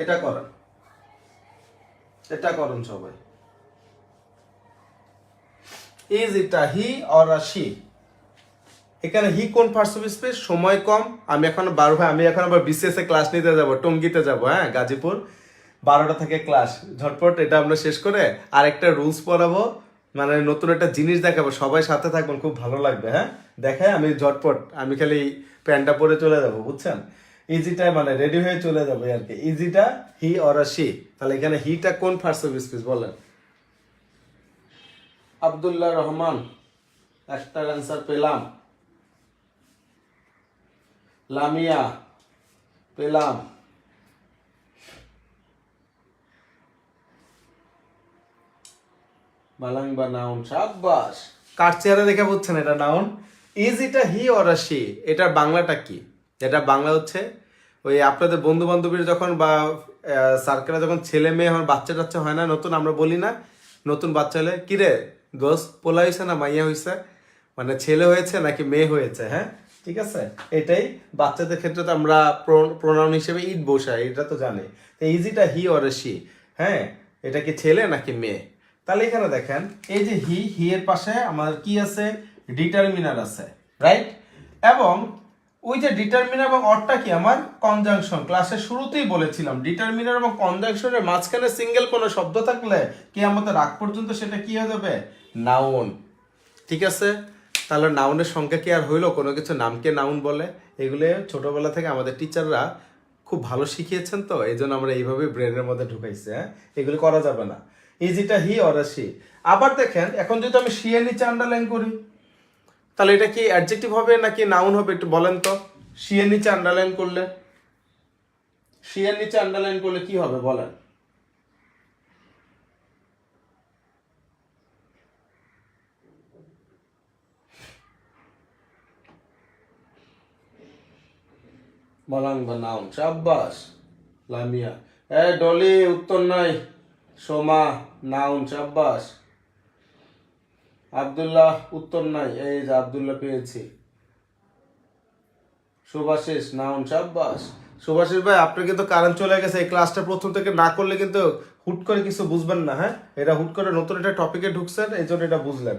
এটা করেন, এটা করুন সবাই, is it a he or a she, এখানে হি কোন পার্টস অফ স্পিচ, সময় কম, আমি এখন আবার বিসিএস এ ক্লাস নিতে যাব, টঙ্গিতে যাব, হ্যাঁ গাজীপুর, 12টা থেকে ক্লাস, ঝটপট এটা আমরা শেষ করে আরেকটা রুলস পড়াবো, মানে নতুন একটা জিনিস দেখাবো, সবাই সাথে থাকবেন, খুব ভালো লাগবে, হ্যাঁ দেখায় আমি ঝটপট, আমি খালি প্যান্টটা পরে চলে যাবো, বুঝছেন, ইজিটা মানে রেডি হয়ে চলে যাবো আর কি। ইজিটা হি অর আ শি, তাহলে এখানে হিটা কোন পার্টস অফ স্পিচ বলেন, আব্দুল্লাহ রহমান একটার অ্যান্সার পেলাম, লামিয়া পেলাম, বালাং বা নাউন, সাবাস, কার চেহারা দেখে বুঝছেন এটা নাউন। ইজ এটা হি অর আ শি, এটার বাংলাটা কি, এটা বাংলা হচ্ছে ওই আপনাদের বন্ধু বান্ধবীর যখন বা সার্কেলে যখন ছেলে মেয়ে হয়, বাচ্চা টাচ্চা হয় না নতুন, আমরা বলি না নতুন বাচ্চা হলে কিরে দোষ পোলা হয়েছে না মাইয়া হয়েছে, মানে ছেলে হয়েছে নাকি মেয়ে হয়েছে, হ্যাঁ ঠিক আছে, এটাই বাচ্চাদের ক্ষেত্রে তো আমরা প্রোনাউন হিসেবে ইট বসাই, এটা তো জানি। তো is it a he or a she, হ্যাঁ এটা কি ছেলে নাকি মেয়ে। তাহলে এখানে দেখেন এই যে হি এর পাশে আমাদের কি আছে, ডিটারমিনার আছে, রাইট, এবং ওই যে ডিটারমিনার এবং অরটা কি আমার কনজাংশন, ক্লাসের শুরুতেই বলেছিলাম ডিটারমিনার এবং কনজাংশনের মাঝখানে সিঙ্গেল কোনো শব্দ থাকলে কি আমাদের রাগ পর্যন্ত সেটা কি হয়ে যাবে, নাউন, ঠিক আছে। তাহলে নাউনের সংখ্যা কি আর হইলো, কোনো কিছু নামকে নাউন বলে, এগুলো ছোটবেলা থেকে আমাদের টিচাররা খুব ভালো শিখিয়েছেন, তো এই জন্য আমরা এইভাবে ব্রেনের মধ্যে ঢুকাইছি, হ্যাঁ এগুলি করা যাবে না। Is it a he or a she, আবার দেখেন এখন যদি আমি শি এর নিচে আন্ডারলাইন করি, তাহলে এটা কি অ্যাডজেক্টিভ হবে নাকি নাউন হবে একটু বলেন তো, শি এর নিচে আন্ডারলাইন করলে, শি এর নিচে আন্ডারলাইন করলে কি হবে বলেন, বলাং বা নাউন, সাব্বাস লামিয়া, এ ডলি উত্তর নাই, সোমা নাউন, সাব্বাস, আব্দুল্লাহ উত্তর নাই, এই যে আব্দুল্লাহ পেয়েছি, সুভাষিস নাউন, সাব্বাস। সুভাষিস ভাই আপনার কিন্তু কারেন্ট চলে গেছে, এই ক্লাসটা প্রথম থেকে না করলে কিন্তু হুট করে কিছু বুঝবেন না, হ্যাঁ এটা হুট করে নতুন একটা টপিকে ঢুকছেন এই জন্য এটা বুঝলেন।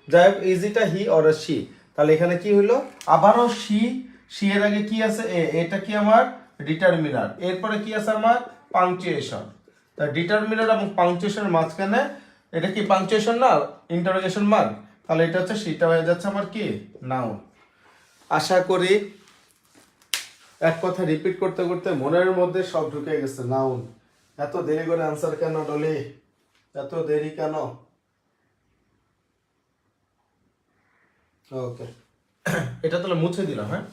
যাই হোক is it a he or a she, তাহলে এখানে কি হইলো, আবারও শি এর আগে কি আছে, এটা কি আমার ডিটারমিনার, এরপরে কি আছে আমার পাংচুয়েশন, তা ডিটারমিনার এবং পাংচুয়েশনের মাঝখানে এটা কি পাংচুয়েশন না ইন্টারোগেশন মার্ক, তাহলে এটা হচ্ছে সেটা হয়ে যাচ্ছে আমার কি নাউন। আশা করি এক কথা রিপিট করতে করতে মনের মধ্যে সব ঢুকে গেছে। নাউন। এত দেরি করে আনসার কেন ডলি, এত দেরি কেন? ওকে, এটা তাহলে মুছে দিলাম। হ্যাঁ,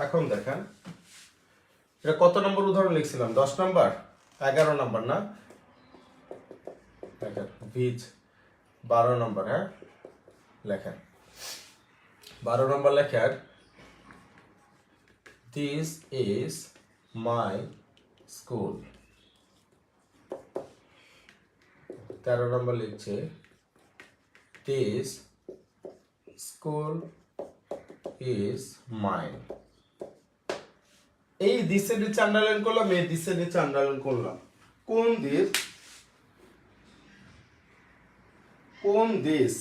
এখন দেখেন এটা কত নম্বর উদাহরণ লিখছিলাম? 10 নম্বর, 11 নম্বর না, 12 নম্বর। হ্যাঁ, লেখেন 12 নম্বর লেখার দিস ইজ মাই স্কুল। 13 নম্বর লিখছে দিস স্কুল ইজ মাইন। এই দিসের নিচে আন্ডারলাইন করলাম, এই দিসের নিচে আন্ডারলাইন করলাম। কোন দিস, কোন দিস,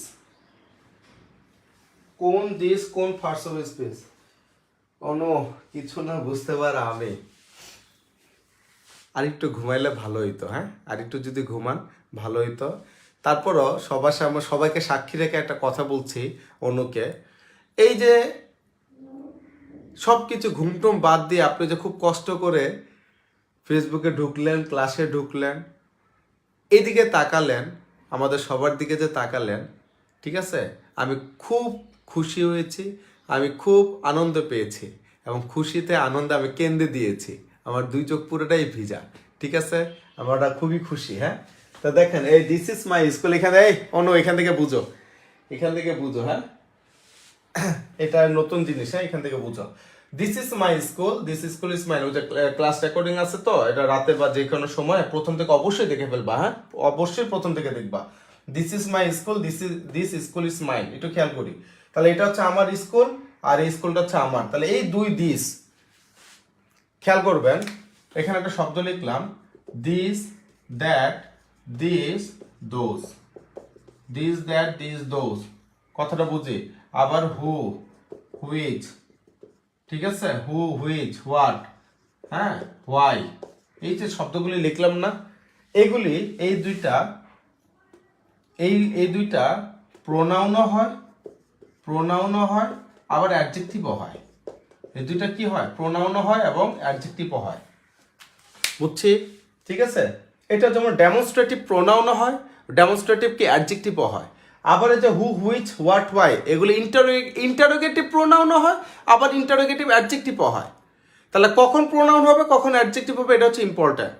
কোন দিস, কোন পার্টস অফ স্পেস? কোনো কিছু না বুঝতে পারা আমি। আরেকটু ঘুমাইলে ভালো হইতো। হ্যাঁ, আরেকটু যদি ঘুমান ভালো হইতো। তারপরও সবার সামনে সবাইকে সাক্ষী রেখে একটা কথা বলছি অনুকে, এই যে সব কিছু ঘুমটুম বাদ দিয়ে আপনি যে খুব কষ্ট করে ফেসবুকে ঢুকলেন, ক্লাসে ঢুকলেন, এদিকে তাকালেন, আমাদের সবার দিকে যে তাকালেন, ঠিক আছে, আমি খুব খুশি হয়েছি, আমি খুব আনন্দ পেয়েছি এবং খুশিতে আনন্দে আমি কেঁদে দিয়েছি। আমার 2 চোখ পুরোটাই ভিজা। ঠিক আছে, আমরা খুবই খুশি। হ্যাঁ, তো দেখেন এই দিস ইজ মাই স্কুল, এখানে এই অনু এখান থেকে বুঝো, এখান থেকে বুঝো। হ্যাঁ, এটা নতুন জিনিস। হ্যাঁ, এখান থেকে বুঝো। This is my school, this school is mine. ওই যে ক্লাস রেকর্ডিং আছে তো, এটা রাতে বা যে কোনো সময় প্রথম থেকে অবশ্যই দেখে ফেলবা। হ্যাঁ, অবশ্যই প্রথম থেকে দেখবা। This is my school, this school is mine. একটু খেয়াল করি, তাহলে এটা হচ্ছে আমার স্কুল আর এই স্কুলটা হচ্ছে আমার। তাহলে এই 2 দিস খেয়াল করবেন, এখানে একটা শব্দ লিখলাম this, that, this, those. This, that, this, those কথাটা বুঝি। আবার হু, হুইচ, ঠিক আছে, হু, হুইচ, হোয়াট, হ্যাঁ, হোয়াই, এই যে শব্দগুলি লিখলাম না, এগুলি এই দুইটা প্রোনাউনও হয়, প্রোনাউনও হয়, আবার অ্যাডজেক্টিভও হয়। এই দুইটা কি হয়? প্রোনাউনও হয় এবং অ্যাডজেক্টিভও হয়। বুঝছি? ঠিক আছে, এটা যেমন ডেমনস্ট্রেটিভ প্রোনাউনও হয়, ডেমনস্ট্রেটিভ কি অ্যাডজেক্টিভও হয়। আবার এই যে হু, হুইচ, হোয়াট, হোয়াই এগুলো ইন্টারোগেটিভ প্রোনাউনও হয়, আবার ইন্টারোগেটিভ অ্যাডজেক্টিভও হয়। তাহলে কখন প্রোনাউন হবে, কখন অ্যাডজেক্টিভ হবে, এটা হচ্ছে ইম্পর্ট্যান্ট।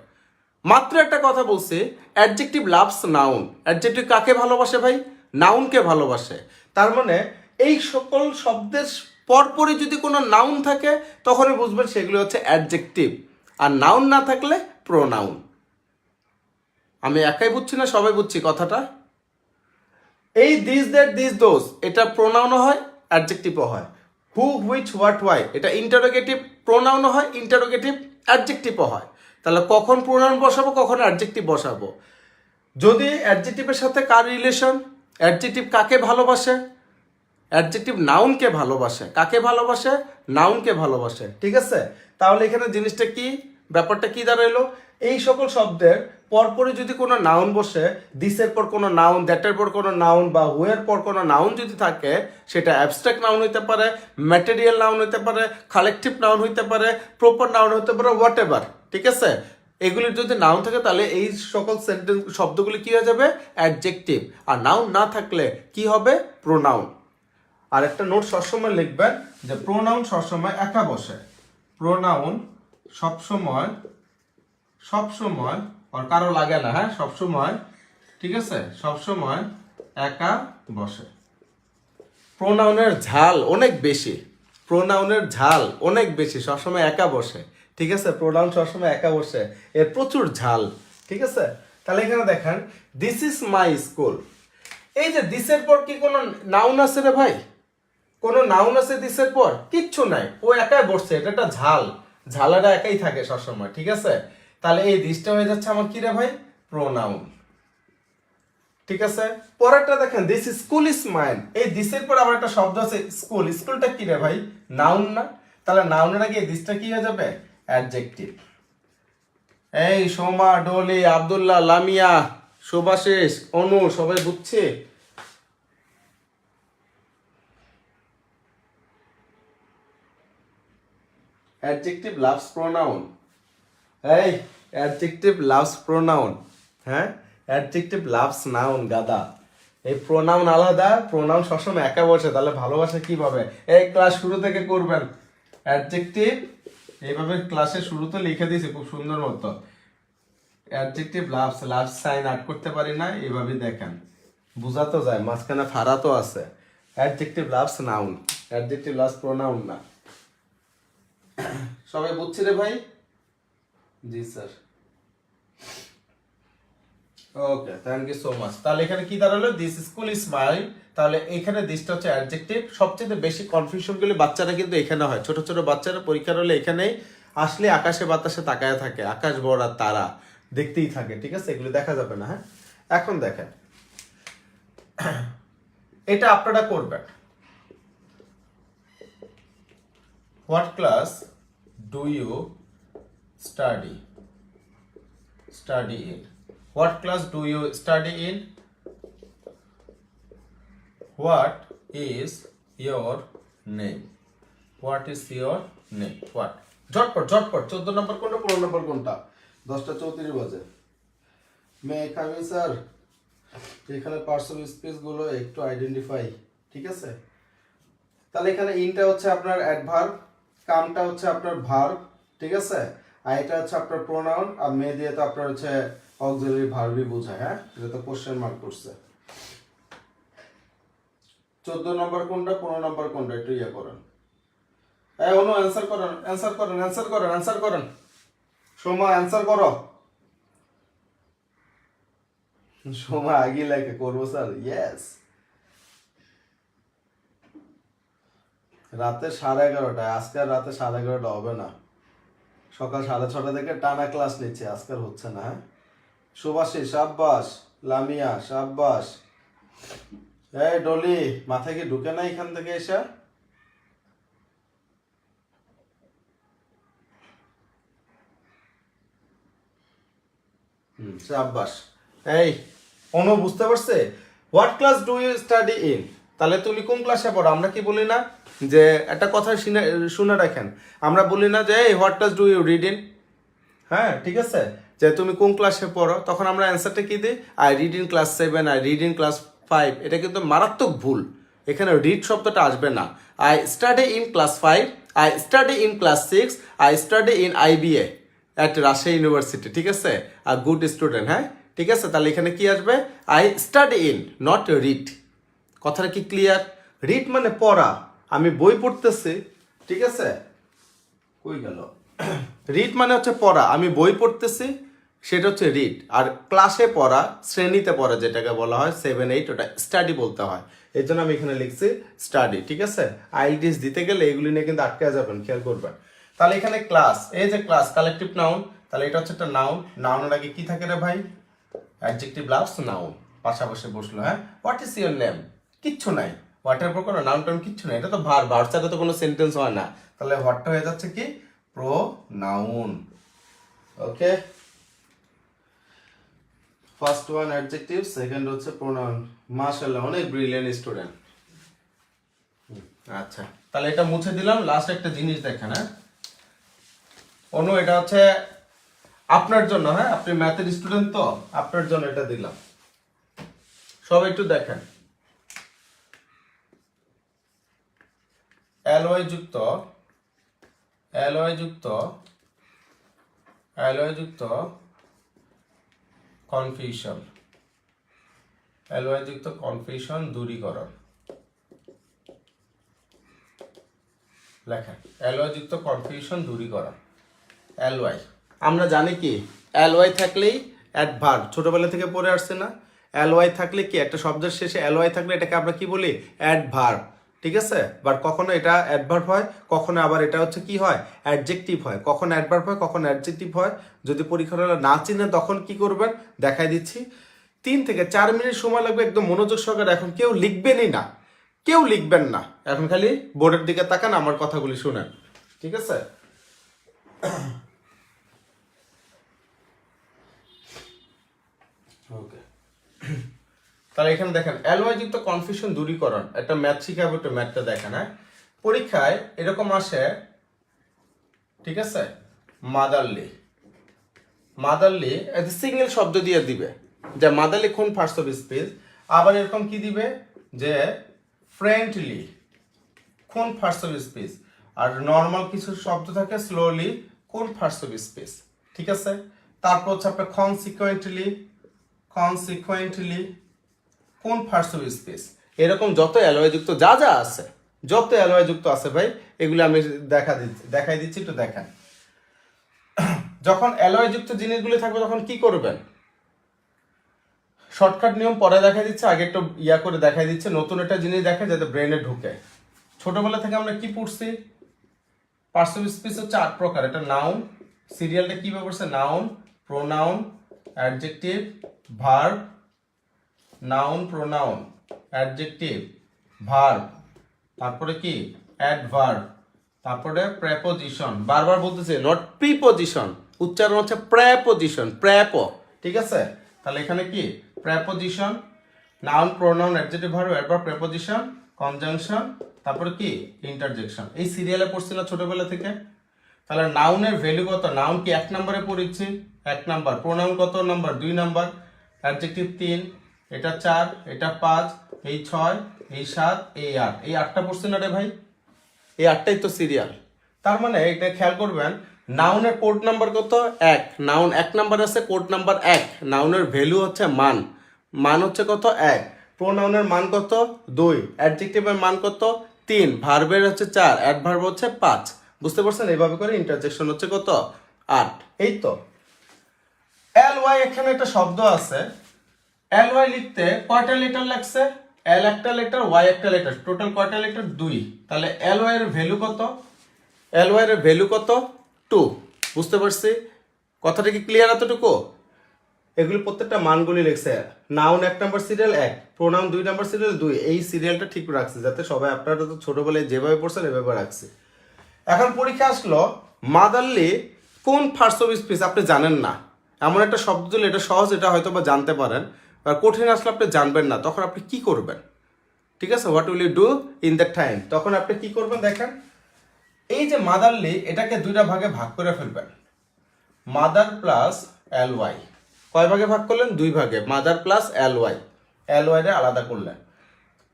মাত্র একটা কথা বলছি, অ্যাডজেক্টিভ লাভস নাউন। অ্যাডজেক্টিভ কাকে ভালোবাসে ভাই? নাউনকে ভালোবাসে। তার মানে এই সকল শব্দের পরপরই যদি কোনো নাউন থাকে তখনই বুঝবেন সেগুলো হচ্ছে অ্যাডজেক্টিভ, আর নাউন না থাকলে প্রোনাউন। আমি একাই বুঝছি না, সবাই বুঝছি কথাটা? এই দিস, দ্যাট, দিস, দোজ এটা প্রোনাউনও হয়, অ্যাডজেক্টিভও হয়। হু, হুইচ, হোয়াট, হোয়াই এটা ইন্টারোগেটিভ প্রোনাউনও হয়, ইন্টারোগেটিভ অ্যাডজেক্টিভও হয়। তাহলে কখন প্রোনাউন বসাবো, কখন অ্যাডজেক্টিভ বসাবো? যদি অ্যাডজেক্টিভের সাথে কার রিলেশন, অ্যাডজেক্টিভ কাকে ভালোবাসে? অ্যাডজেক্টিভ নাউনকে ভালোবাসে। কাকে ভালোবাসে? নাউনকে ভালোবাসে। ঠিক আছে, তাহলে এখানে জিনিসটা কি, ব্যাপারটা কি দাঁড়াইলো? এই সকল শব্দের পরপরই যদি কোনো নাউন বসে, দিসের পর কোনো নাউন, দ্যাটের পর কোনো নাউন বা হুয়ের পর কোনো নাউন যদি থাকে, সেটা অ্যাবস্ট্রাক্ট নাউন হইতে পারে, ম্যাটেরিয়াল নাউন হইতে পারে, কালেকটিভ নাউন হইতে পারে, প্রপার নাউন হইতে পারে, হোয়াট এভার। ঠিক আছে, এগুলির যদি নাউন থাকে তাহলে এই সকল সেন্টেন্স শব্দগুলি কি হয়ে যাবে? অ্যাডজেক্টিভ। আর নাউন না থাকলে কি হবে? প্রোনাউন। আর একটা নোট সবসময় লিখবেন যে প্রোনাউন সবসময় একা বসে। প্রোনাউন সবসময় আর কারো লাগে না। হ্যাঁ, সবসময়, ঠিক আছে, সবসময় একা বসে। প্রোনাউনের ঝাল অনেক বেশি, প্রোনাউনের ঝাল অনেক বেশি, সবসময় একা বসে। ঠিক আছে, প্রোনাউন সবসময় একা বসে, এর প্রচুর ঝাল। ঠিক আছে, তাহলে এখানে দেখেন দিস ইজ মাই স্কুল। এই যে দিসের পর কি কোনো নাউন আছে রে ভাই? কোনো নাউন আছে দিসের পর? কিচ্ছু নাই, ও একাই বসছে। এটা একটা ঝাল, ঝালাটা একাই থাকে সবসময়। ঠিক আছে, তাহলে এই দিসটা হয়ে যাচ্ছে আমার কি রে ভাই? প্রোনাউন। ঠিক আছে, পরেরটা দেখেন দিস স্কুল ইজ মাইন। এই দিসের পর আবার একটা শব্দ আছে স্কুল। স্কুলটা কি রে ভাই? নাউন না? তাহলে নাউনের আগে এই দিসটা কি হয়ে যাবে? অ্যাডজেক্টিভ। এই সোমা, ডলি, আব্দুল্লাহ, লামিয়া, সুভাষিস, অনু, সবাই বুঝছে? অ্যাডজেক্টিভ লাভস প্রোনাউন, এই অ্যাডজেক্টিভ লাভস প্রোনাউন, হ্যাঁ অ্যাডজেক্টিভ লাভস নাউন গাদা। এই প্রোনাউন আলাদা, প্রোনাউন সবসময় একা বসে, তাহলে ভালোবাসা কিভাবে? এই ক্লাস শুরু থেকে করবেন অ্যাডজেক্টিভ, এইভাবে ক্লাসের শুরুতে লিখে দিয়েছি খুব সুন্দর মতো। অ্যাডজেক্টিভ লাভস, লাভস সাইন আট করতে পারি না, এইভাবে দেখেন বোঝা তো যায়, মাঝখানে ফাড়া তো আছে। Adjective loves noun, adjective loves pronoun না। সবাই বুঝছি রে ভাই? জি sir. Okay, thank you so much. তাহলে এখানে কি দাঁড়ালো? দিস স্কুল ইজ মাই, তাহলে এখানে দিসটা হচ্ছে অ্যাডজেক্টিভ। সবচেয়ে বেশি কনফিউশনগুলি বাচ্চারা কিন্তু এখানে হয়, ছোট ছোট বাচ্চারা পরীক্ষার হলে এখানেই আসলে আকাশে বাতাসে তাকায় থাকে, আকাশ বড় আর তারা দেখতেই থাকে, ঠিক আছে, এগুলো দেখা যাবে না। হ্যাঁ, এখন দেখেন এটা আপনারা করবেন। What class do you study in? What class do you study in? What is your name? What is your name? What? ঝটপট ঝটপট, 14 নম্বর কোনটা, 15 নম্বর কোনটা? 10:34 বাজে। মে কামি স্যার, এখানে পার্টস অফ স্পিচ গুলো একটু আইডেন্টিফাই, ঠিক আছে? তাহলে এখানে ইনটা হচ্ছে আপনার অ্যাডভার্ব, কামটা হচ্ছে আপনার ভার্ব, ঠিক আছে, আর এটা হচ্ছে আপনার প্রোনাউন, আর মে দিয়ে তো আপনার হচ্ছে অক্সিলারি ভার্বই বোঝায়। হ্যাঁ, এটা তো কোশ্চেন মার্ক করছে। 14 নম্বর কোনটা, 15 নম্বর কোনটা, একটু ইয়ে করেন। এই অনু অ্যানসার করেন, অ্যানসার করেন, অ্যানসার করেন, অ্যানসার করেন। সোমা অ্যানসার করো। সোমা আগে লেখে করবো স্যার, ইয়েস। রাতে 11:30, আজকে আর রাতে 11:30 হবে না, সকাল 6:30 থেকে টানা ক্লাস নিচ্ছে, আজকাল হচ্ছে না। হ্যাঁ, সুভাষী সাব্বাস, লামিয়া সাব্বাস। এই ডলি, মাথায় কি ঢুকে না এখান থেকে এসে? সাব্বাস। এই অনু বুঝতে পারছে? What class do you study in, তাহলে তুমি কোন ক্লাসে পড়ো? আমরা কি বলি না যে একটা কথা শুনে রাখেন, আমরা বলি না যে এই what class do you read in? হ্যাঁ, ঠিক আছে, যে তুমি কোন ক্লাসে পড়ো, তখন আমরা অ্যান্সারটা কি দিই? I read in class 7, I read in class 5। এটা কিন্তু মারাত্মক ভুল, এখানে রিড শব্দটা আসবে না। I study in class 5, I study in class 6, I study in IBA at Rajshahi university, ঠিক আছে, আর গুড স্টুডেন্ট। হ্যাঁ, ঠিক আছে, তাহলে এখানে কি আসবে? I study in, not read. কথাটা কি ক্লিয়ার? রিড মানে পড়া, আমি বই পড়তেছি, ঠিক আছে, কই গেল? রিড মানে হচ্ছে পড়া, আমি বই পড়তেছি, সেটা হচ্ছে রিড। আর ক্লাসে পড়া, শ্রেণীতে পড়া যেটাকে বলা হয় 7, 8, ওটা স্টাডি বলতে হয়। এই জন্য আমি এখানে লিখছি স্টাডি, ঠিক আছে। আইএলটিএস দিতে গেলে এগুলি নিয়ে কিন্তু আটকে যাবেন, খেয়াল করবেন। তাহলে এখানে ক্লাস, এই যে ক্লাস কালেকটিভ নাউন, তাহলে এটা হচ্ছে একটা নাউন। নাউনের আগে কি থাকে রে ভাই? অ্যাডজেক্টিভ লাভস নাউন পাশাপাশি বসলো। হ্যাঁ, হোয়াট ইজ ইউর নেম, কিচ্ছু নাই, হোয়াটের উপর কোনো নাউন টাউন কিচ্ছু নাই, এটা তো ভার, ভার ছাড়া তো কোনো সেন্টেন্স হয় না। তাহলে হোয়াটটা হয়ে যাচ্ছে কি? প্রোনাউন। ওকে, ফার্স্ট ওয়ান অ্যাডজেক্টিভ, সেকেন্ড হচ্ছে প্রোনাউন। মাশাআল্লাহ, অনেক ব্রিলিয়েন্ট স্টুডেন্ট। আচ্ছা, তাহলে এটা মুছে দিলাম। লাস্ট একটা জিনিস দেখেন। হ্যাঁ অনু, এটা হচ্ছে আপনার জন্য, হ্যাঁ আপনি ম্যাথের স্টুডেন্ট তো আপনার জন্য এটা দিলাম, সব একটু দেখেন। অ্যালয় যুক্ত, অ্যালয় যুক্ত, অ্যালয় যুক্ত কনফিউশন, অ্যালয় যুক্ত কনফিউশন দূরীকরণ। লেখেন অ্যালয় যুক্ত কনফিউশন দূরীকরণ। অ্যালয় আমরা জানি কি, অ্যালয় থাকলেই অ্যাডভার্ব, ছোটবেলা থেকে পড়ে আসছে না? অ্যালয় থাকলে কি, একটা শব্দের শেষে অ্যালয় থাকলে এটাকে আমরা কি বলি? অ্যাডভার্ব, ঠিক আছে। বাট কখনো এটা অ্যাডভার্ব হয়, কখনো আবার এটা হচ্ছে কি হয়? অ্যাডজেক্টিভ হয়। কখন অ্যাডভার্ব হয়, কখন অ্যাডজেক্টিভ হয়। যদি পরীক্ষার হলে না চিনেন তখন কি করবেন দেখাই দিচ্ছি। 3 থেকে 4 মিনিট সময় লাগবে, একদম মনোযোগ সহকারে। এখন কেউ লিখবেনই না, কেউ লিখবেন না, এখন খালি বোর্ডের দিকে তাকান, আমার কথাগুলি শুনেন, ঠিক আছে। তাহলে এখানে দেখেন এলওয়াই যুক্ত কনফিউশন দূরীকরণ, একটা ম্যাথ শিখাবো, একটু ম্যাথটা দেখেন। হ্যাঁ, পরীক্ষায় এরকম আসে, ঠিক আছে, মাদারলি সিঙ্গেল শব্দ দিয়ে দিবে যে মাদারলি কোন পার্টস অফ স্পিচ, আবার এরকম কি দিবে যে ফ্রেন্ডলি কোন পার্টস অফ স্পিচ, আর নর্মাল কিছু শব্দ থাকে স্লোলি কোন পার্টস অফ স্পিচ, ঠিক আছে। তারপর হচ্ছে আপনার কনসিকুয়েন্টলি কোন পার্টস অফ স্পিচ, এরকম যত অ্যালয় যুক্ত যা যা আছে, যত অ্যালয় যুক্ত আছে ভাই, এগুলো আমি দেখাই দিচ্ছি, একটু দেখেন। যখন অ্যালয় যুক্ত জিনিসগুলো থাকবে তখন কি করবেন, শর্টকাট নিয়ম পরে দেখা দিচ্ছে, আগে একটু ইয়া করে দেখাই দিচ্ছে, নতুন একটা জিনিস দেখে যাতে ব্রেনে ঢুকে। ছোটবেলা থেকে আমরা কি পড়ছি, পার্টস অফ স্পিচ হচ্ছে 8 প্রকার। এটা নাউন, সিরিয়ালটা কিভাবে পড়ছে, noun, pronoun, adjective, verb, noun, pronoun, adjective, verb, তারপরে কি অ্যাডভার্ব, তারপরে প্রেপোজিশন, বারবার বলতেছে নট প্রিপোজিশন, উচ্চারণ হচ্ছে প্রেপোজিশন, ঠিক আছে। তাহলে এখানে কি preposition, noun, pronoun, adjective, verb, adverb, preposition, conjunction, তারপরে কি ইন্টারজেকশন। এই সিরিয়ালে পড়ছি না ছোটবেলা থেকে। তাহলে নাউনের ভ্যালু কত, নাউন কি 1 নম্বরে পড়েছি, 1 নাম্বার, প্রোনাউন কত নাম্বার, 2 নাম্বার, অ্যাডজেক্টিভ 3, এটা 4, এটা 5, এই 6, এই 7, এই 8, এই 8টা পড়ছে না রে ভাই, এই 8টাই তো সিরিয়াল। তার মানে এটা খেয়াল করবেন, নাউনের কোড নাম্বার কত, 1, নাউন 1 নাম্বার আছে, কোড নাম্বার 1, নাউনের ভ্যালু হচ্ছে মান হচ্ছে কত 1, প্রোনাউনের মান কত 2, অ্যাডজেক্টিভের মান কত 3, ভার্বের হচ্ছে 4, অ্যাডভার্ব হচ্ছে 5। বুঝতে পারছেন, এইভাবে করে ইন্টারজেকশন হচ্ছে কত 8। এই তো এল ওয়াই, এখানে একটা শব্দ আছে, এল ওয়াই লিখতে কয়টা লেটার লাগছে, এল একটা লেটার, ওয়াই একটা লেটার, টোটাল কয়টা লেটার 2। তাহলে এল ওয়াই এর ভ্যালু কত, এল ওয়াই এর ভ্যালু কত 2। বুঝতে পারছি কথাটা কি ক্লিয়ার এতটুকু? এগুলো প্রত্যেকটা মানগুলি লিখছে, noun 1 number serial 1, pronoun 2 number serial 2, এই সিরিয়ালটা ঠিক রাখছে যাতে সবাই, আপনারা তো ছোটবেলায় যেভাবে পড়ছেন এভাবে রাখছে। এখন পরীক্ষা আসলো মাদারলি কোন পার্টস অফ স্পিচ আপনি জানেন না, এমন একটা শব্দ দিলে, এটা সহজ, এটা হয়তো বা জানতে পারেন, আর কঠিন আসলে আপনি জানবেন না, তখন আপনি কি করবেন, ঠিক আছে, what will you do in that time, তখন আপনি কি করবেন দেখেন। এই যে মাদারলি, এটাকে 2টা ভাগে ভাগ করে ফেলবেন, মাদার প্লাস এল ওয়াই, কয় ভাগে ভাগ করলেন, 2 ভাগে, mother plus L Y, L Y রে আলাদা করলেন,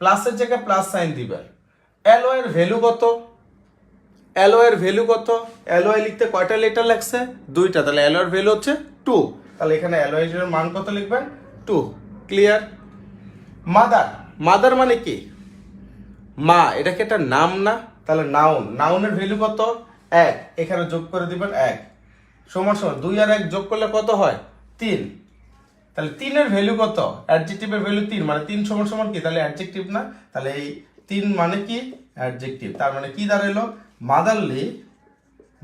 প্লাসের জায়গায় প্লাস সাইন দিবেন। এল ওয়াই এর ভ্যালু কত, এল ওয়াই এর ভ্যালু কত, এল ওয়াই লিখতে কয়টা লেটার লাগছে, 2টা, তাহলে এল ওয়াই এর ভ্যালু হচ্ছে 2, তাহলে এখানে এল ওয়াই এর মান কত লিখবেন 2। ক্লিয়ার? মাদার মানে কি, মা, এটা কি একটা নাম না, তাহলে নাউনের ভ্যালু কত 1, এখানে যোগ করে দিবেন 1, সমান 2 আর 1 যোগ করলে কত হয় 3, তাহলে 3 এর ভ্যালু কত, অ্যাডজেক্টিভের ভ্যালু 3, মানে 3 সমান কি, তাহলে অ্যাডজেক্টিভ না, তাহলে এই 3 মানে কি অ্যাডজেক্টিভ, তার মানে কি দাঁড়ালো,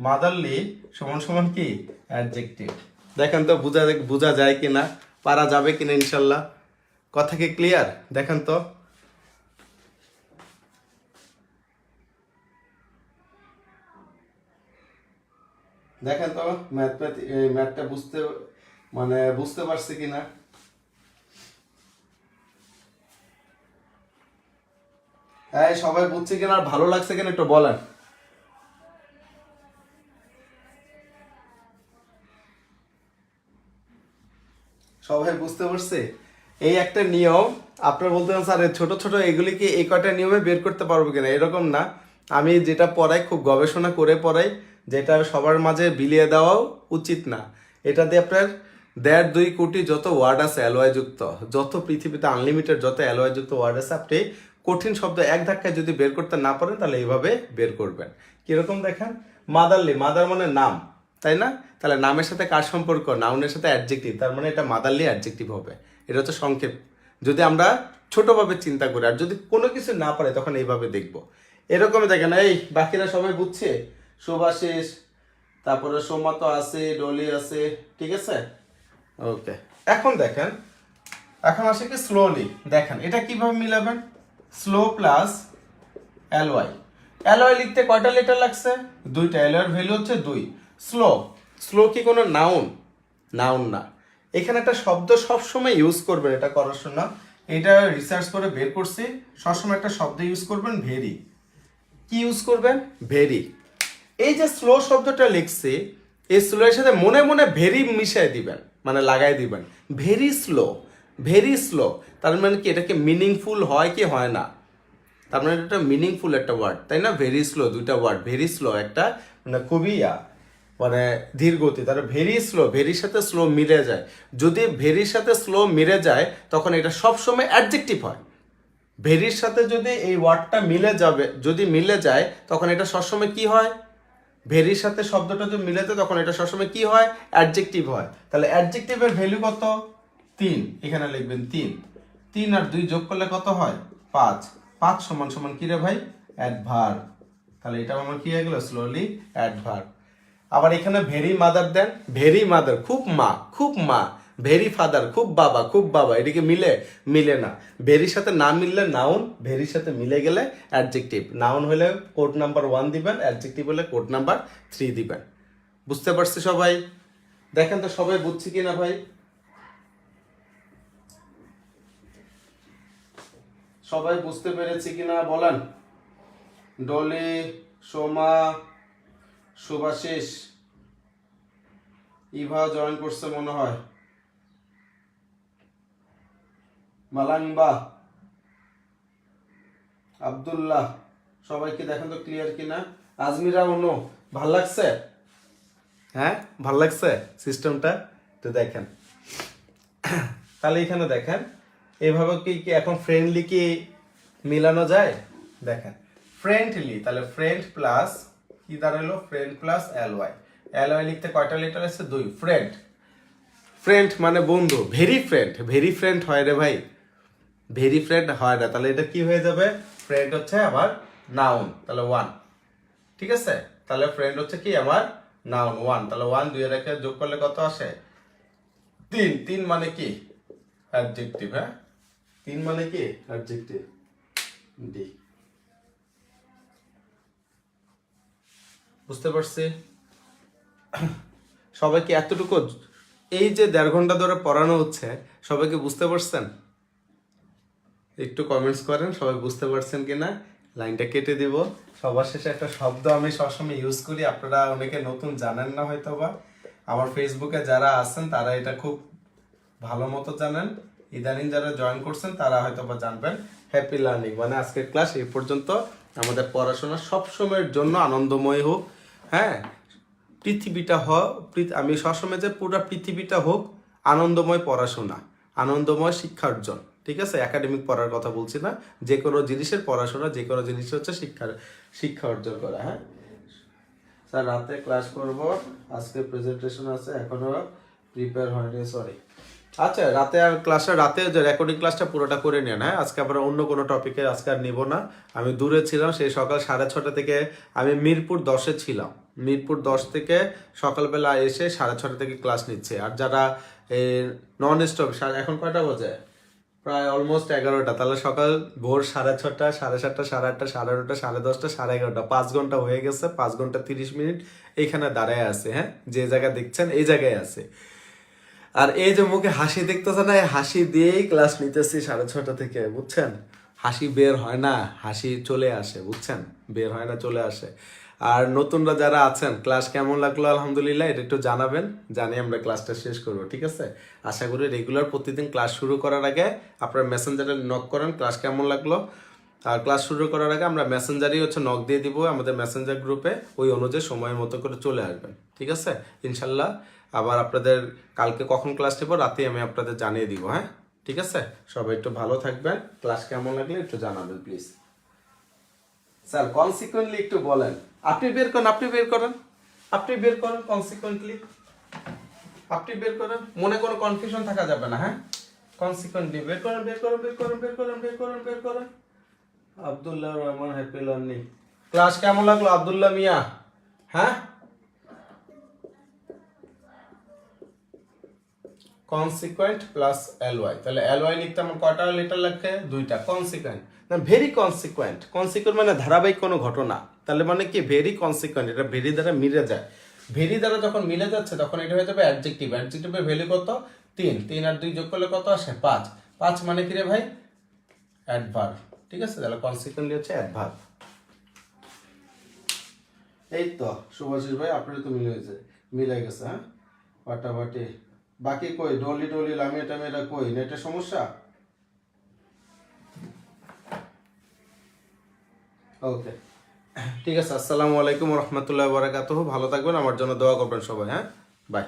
মাদারলি সমান কি অ্যাডজেক্টিভ। দেখেন তো বোঝা যায় কিনা, পারা যাবে কিনা ইনশাল্লাহ, কথা কি ক্লিয়ার? দেখেন তো ম্যাথটা বুঝতে পারছি কিনা। হ্যাঁ, সবাই বুঝছে কিনা আর ভালো লাগছে কিনা একটু বলেন। সবাই বুঝতে পারছে? এই একটা নিয়ম, আপনারা বলতে পারেন স্যার ছোট ছোট এগুলিকে এই কয়টা নিয়মে বের করতে পারবো কিনা, এরকম না, আমি যেটা পড়াই খুব গবেষণা করে পড়াই, যেটা সবার মাঝে বিলিয়ে দেওয়াও উচিত না। এটা দিয়ে আপনার 1.5-2 কোটি যত ওয়ার্ড আছে অ্যালয় যুক্ত, যত পৃথিবীতে আনলিমিটেড যত অ্যালয় যুক্ত ওয়ার্ড আছে, আপনি কঠিন শব্দ এক ধাক্কায় যদি বের করতে না পারেন তাহলে এইভাবে বের করবেন। কিরকম দেখেন, মাদার মানে নাম, তাই না, তাহলে নামের সাথে কার সম্পর্ক, নাউনের সাথে অ্যাডজেক্টিভ, তার মানে এটা মাদারলি অ্যাডজেক্টিভ হবে। এটা হচ্ছে সংক্ষেপ, যদি আমরা ছোটভাবে চিন্তা করি, আর যদি কোনো কিছু না পারে তখন এইভাবে দেখবো। এরকমই দেখেন, এই বাকিরা সবাই বুঝছে, সুভাষিস, তারপরে সোমা তো আছে, ডলি আছে, ঠিক আছে, ওকে। এখন দেখেন, এখন আসে কি স্লোলি, দেখেন এটা কিভাবে মিলাবেন, স্লো প্লাস এল ওয়াই লিখতে কয়টা লেটার লাগছে, 2টা, এল ওয়াই এর ভ্যালু হচ্ছে 2। স্লো কি কোনো নাউন না, এখানে একটা শব্দ সবসময় ইউজ করবেন, এটা করার জন্য এটা রিসার্চ করে বের করছি। সবসময় একটা শব্দ ইউজ করবেন, ভেরি। কি ইউজ করবেন? ভেরি। এই যে স্লো শব্দটা লিখছি, এই স্লো এর সাথে মনে মনে ভেরি মিশাই দিবেন, মানে লাগাই দিবেন। Very slow, very slow. তার মানে কি এটাকে মিনিংফুল হয় কি হয় না? তার মানে এটা মিনিংফুল একটা ওয়ার্ড, তাই না? ভেরি স্লো, দুইটা ওয়ার্ড। ভেরি স্লো একটা মানে খুবই মানে ধীর গতি। তার ভেরি স্লো, ভেরির সাথে স্লো মিলে যায়। যদি ভেরির সাথে স্লো মিলে যায় তখন এটা সবসময় অ্যাডজেক্টিভ হয়। ভেরির সাথে যদি এই ওয়ার্ডটা মিলে যাবে, যদি মিলে যায় তখন এটা সবসময় কি হয়? ভেরির সাথে শব্দটা যদি মিলে যায় তখন এটা সবসময় কি হয়? অ্যাডজেক্টিভ হয়। তাহলে অ্যাডজেক্টিভের ভ্যালু কত? 3। এখানে লিখবেন 3। 3 আর 2 যোগ করলে কত হয়? 5। 5 সমান সমান কি রে ভাই? অ্যাডভার্ব। তাহলে এটা আমার কি হয়ে গেল? Slowly adverb. আবার এখানে ভেরি মাদার দেন। ভেরি মাদার, খুব মা, খুব মা। ভেরি ফাদার, খুব বাবা, খুব বাবা। এদিকে মিলে? মিলে না। ভেরির সাথে না মিললে নাউন, ভেরির সাথে মিলে গেলে অ্যাডজেক্টিভ। নাউন হলে কোড নাম্বার 1 দিবেন, অ্যাডজেক্টিভ হলে কোড নাম্বার 3 দিবেন। বুঝতে পারছি সবাই? দেখেন তো সবাই বুঝছি কিনা ভাই? সবাই বুঝতে পেরেছি কিনা বলেন? ডলি, সোমা, শুভাশিস, ইভা জয়েন করছে মনে হয়, মালাংবা, আব্দুল্লাহ। সবাইকে দেখেন তো ক্লিয়ার কিনা? আজমিরা, অনু, ভাল লাগছে? হ্যাঁ, ভাল লাগছে সিস্টেমটা? তো দেখেন, তাহলে এখানে দেখেন এইভাবে কি কি এখন ফ্রেন্ডলি কি মিলানো যায়? দেখেন, ফ্রেন্ডলি, তাহলে ফ্রেন্ড প্লাস কি দাঁড়ালো? Friend plus LY. এলওয়াই লিখতে কয়টা লেটার আছে? 2। ফ্রেন্ড, ফ্রেন্ড মানে বন্ধু। ভেরি ফ্রেন্ড, ভেরি ফ্রেন্ড হয় রে ভাই? ভেরি ফ্রেন্ড হয় না। তাহলে এটা কি হয়ে যাবে? ফ্রেন্ড হচ্ছে আবার নাউন, তাহলে 1। ঠিক আছে? তাহলে ফ্রেন্ড হচ্ছে কি আমার নাউন 1। তাহলে 1 2 রেখে যোগ করলে কত আসে? 3। 3 মানে কি? অ্যাডজেক্টিভ। হ্যাঁ, 3 মানে কি? অ্যাডজেক্টিভ। ডি। বুঝতে পারছি সবাইকে? এতটুকু এই যে 1.5 ঘন্টা ধরে পড়ানো হচ্ছে, সবাইকে বুঝতে পারছেন? একটু কমেন্টস করেন সবাই বুঝতে পারছেন কিনা। লাইনটা কেটে দিব। সবার শেষে একটা শব্দ আমি সবসময় ইউজ করি, আপনারা অনেকে নতুন জানেন না হয়তো বা। আমার ফেসবুকে যারা আছেন তারা এটা খুব ভালো মতো জানেন, ইদানিং যারা জয়েন করছেন তারা হয়তো বা জানবেন। হ্যাপি লার্নিং মানে আজকের ক্লাস এই পর্যন্ত। আমাদের পড়াশোনা সব সময়ের জন্য আনন্দময় হোক। হ্যাঁ, পৃথিবীটা আমি সবসময় যে পুরো পৃথিবীটা হোক আনন্দময় পড়াশোনা, আনন্দময় শিক্ষা অর্জন। ঠিক আছে? একাডেমিক পড়ার কথা বলছি না, যে কোনো জিনিসের পড়াশোনা, যে কোনো জিনিস হচ্ছে শিক্ষা অর্জন করা। হ্যাঁ স্যার, রাতে ক্লাস করব, আজকে প্রেজেন্টেশন আছে, এখনো প্রিপেয়ার হয়নি, সরি। আচ্ছা, রাতে আর ক্লাসটা, রাতে যে রেকর্ডিং ক্লাসটা পুরোটা করে নেন। হ্যাঁ, আজকে আমরা অন্য কোনো টপিকে আজকে আর নিব না। আমি দূরে ছিলাম, সেই সকাল 6:30 থেকে আমি মিরপুর 10-এ ছিলাম। মিরপুর 10 থেকে সকালবেলা এসে 6:30 থেকে ক্লাস নিচ্ছে। আর যারা নন স্টপ, এখন কয়টা বাজে? প্রায় অলমোস্ট 11টা। তাহলে সকাল ভোর 6:30, 7:30, 8:30, 9:30, 10:30, 11:30, 5 ঘন্টা হয়ে গেছে। 5 ঘন্টা 30 মিনিট এইখানে দাঁড়ায় আছে। হ্যাঁ, যে জায়গায় দেখছেন এই জায়গায় আছে। আর এই যে মুখে হাসি দেখতেছে না, এই হাসি দিয়েই ক্লাস নিতেছি 6:30 থেকে, বুঝছেন? হাসি বের হয় না, হাসি চলে আসে, বুঝছেন? বের হয় না, চলে আসে। আর নতুনরা যারা আছেন, ক্লাস কেমন লাগলো আলহামদুলিল্লাহ এটা একটু জানাবেন, জানিয়ে আমরা ক্লাসটা শেষ করব। ঠিক আছে? আশা করি রেগুলার প্রতিদিন ক্লাস শুরু করার আগে আপনারা মেসেঞ্জারে নক করেন ক্লাস কেমন লাগলো। আর ক্লাস শুরু করার আগে আমরা মেসেঞ্জারই হচ্ছে নক দিয়ে দিব আমাদের মেসেঞ্জার গ্রুপে, ওই অনুযায়ী সময় মতো করে চলে আসবেন। ঠিক আছে? ইনশাল্লাহ আবার আপনাদের কালকে কখন ক্লাস নেব রাতে আমি আপনাদের জানিয়ে দিব। হ্যাঁ, ঠিক আছে? সবাই একটু ভালো থাকবেন। ক্লাস কেমন লাগলে একটু জানাবেন প্লিজ। স্যার কনসিকুয়েন্টলি একটু বলেন। আপনি বের করেন, আপনি বের করেন, আপনি বের করেন কনসিকুয়েন্টলি, আপনি বের করেন। মনে কোনো কনফিউশন থাকা যাবে না। হ্যাঁ, কনসিকুয়েন্টলি বের করেন, বের করেন, বের করেন, বের করেন, বের করেন, বের করেন। Abdullah Rahman, happy learning. Class কেমন লাগলো আব্দুল্লাহ মিয়া? হ্যাঁ, কনসিকুয়েন্ট প্লাস এলওয়াই। তাহলে এলওয়াই লিখতে আমার কয়টা লেটার লাগবে? 2টা। কনসিকুয়েন্ট না, ভেরি কনসিকুয়েন্ট। কনসিকুয়েন্ট মানে ধারাবাহিক কোনো ঘটনা। তাহলে মানে কি ভেরি কনসিকুয়েন্ট, এটা ভেরি দ্বারা মিলে যায়। ভেরি দ্বারা যখন মিলে যাচ্ছে তখন এটা হয়ে যাবে অ্যাডজেক্টিভ। অ্যাডজেক্টিভের ভ্যালু কত? 3। 3 আর 2 যোগ করলে কত আসে? 5। 5 মানে কি রে ভাই? অ্যাডভার্ব। ঠিক আছে, তাহলে কনসিকুয়েন্টলি হচ্ছে অ্যাডভার্ব। এই তো শুভাশিস ভাই, আপনার তো মিলে গেছে। হ্যাঁ, ফাটাফাটি। বাকি কই ডলি টলি লামিয়া টামিয়া কই? নেটের সমস্যা? ওকে, ঠিক আছে। আসসালামু আলাইকুম রহমতুল্লাহ বারাকাতুহু। ভালো থাকবেন, আমার জন্য দোয়া করবেন সবাই। হ্যাঁ, বাই।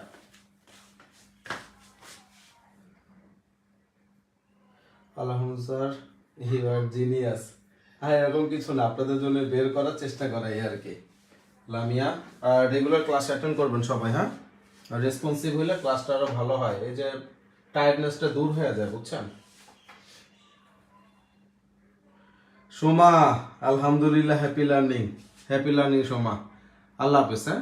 আলহামদুলিল্লাহ স্যার, ইউ আর জিনিয়াস। হ্যাঁ, এরকম কিছু না, আপনাদের জন্য বের করার চেষ্টা করাই আর কি। লামিয়া, আর রেগুলার ক্লাস অ্যাটেন্ড করবেন সবাই। হ্যাঁ, আর রেসপন্সিভ হলে ক্লাসটা আরো ভালো হয়, এই যে টায়ার্ডনেসটা দূর হয়ে যায়, বুঝছেন? সোমা, আলহামদুলিল্লাহ, হ্যাপি লার্নিং সোমা। আল্লাহ হাফেজ। হ্যাঁ।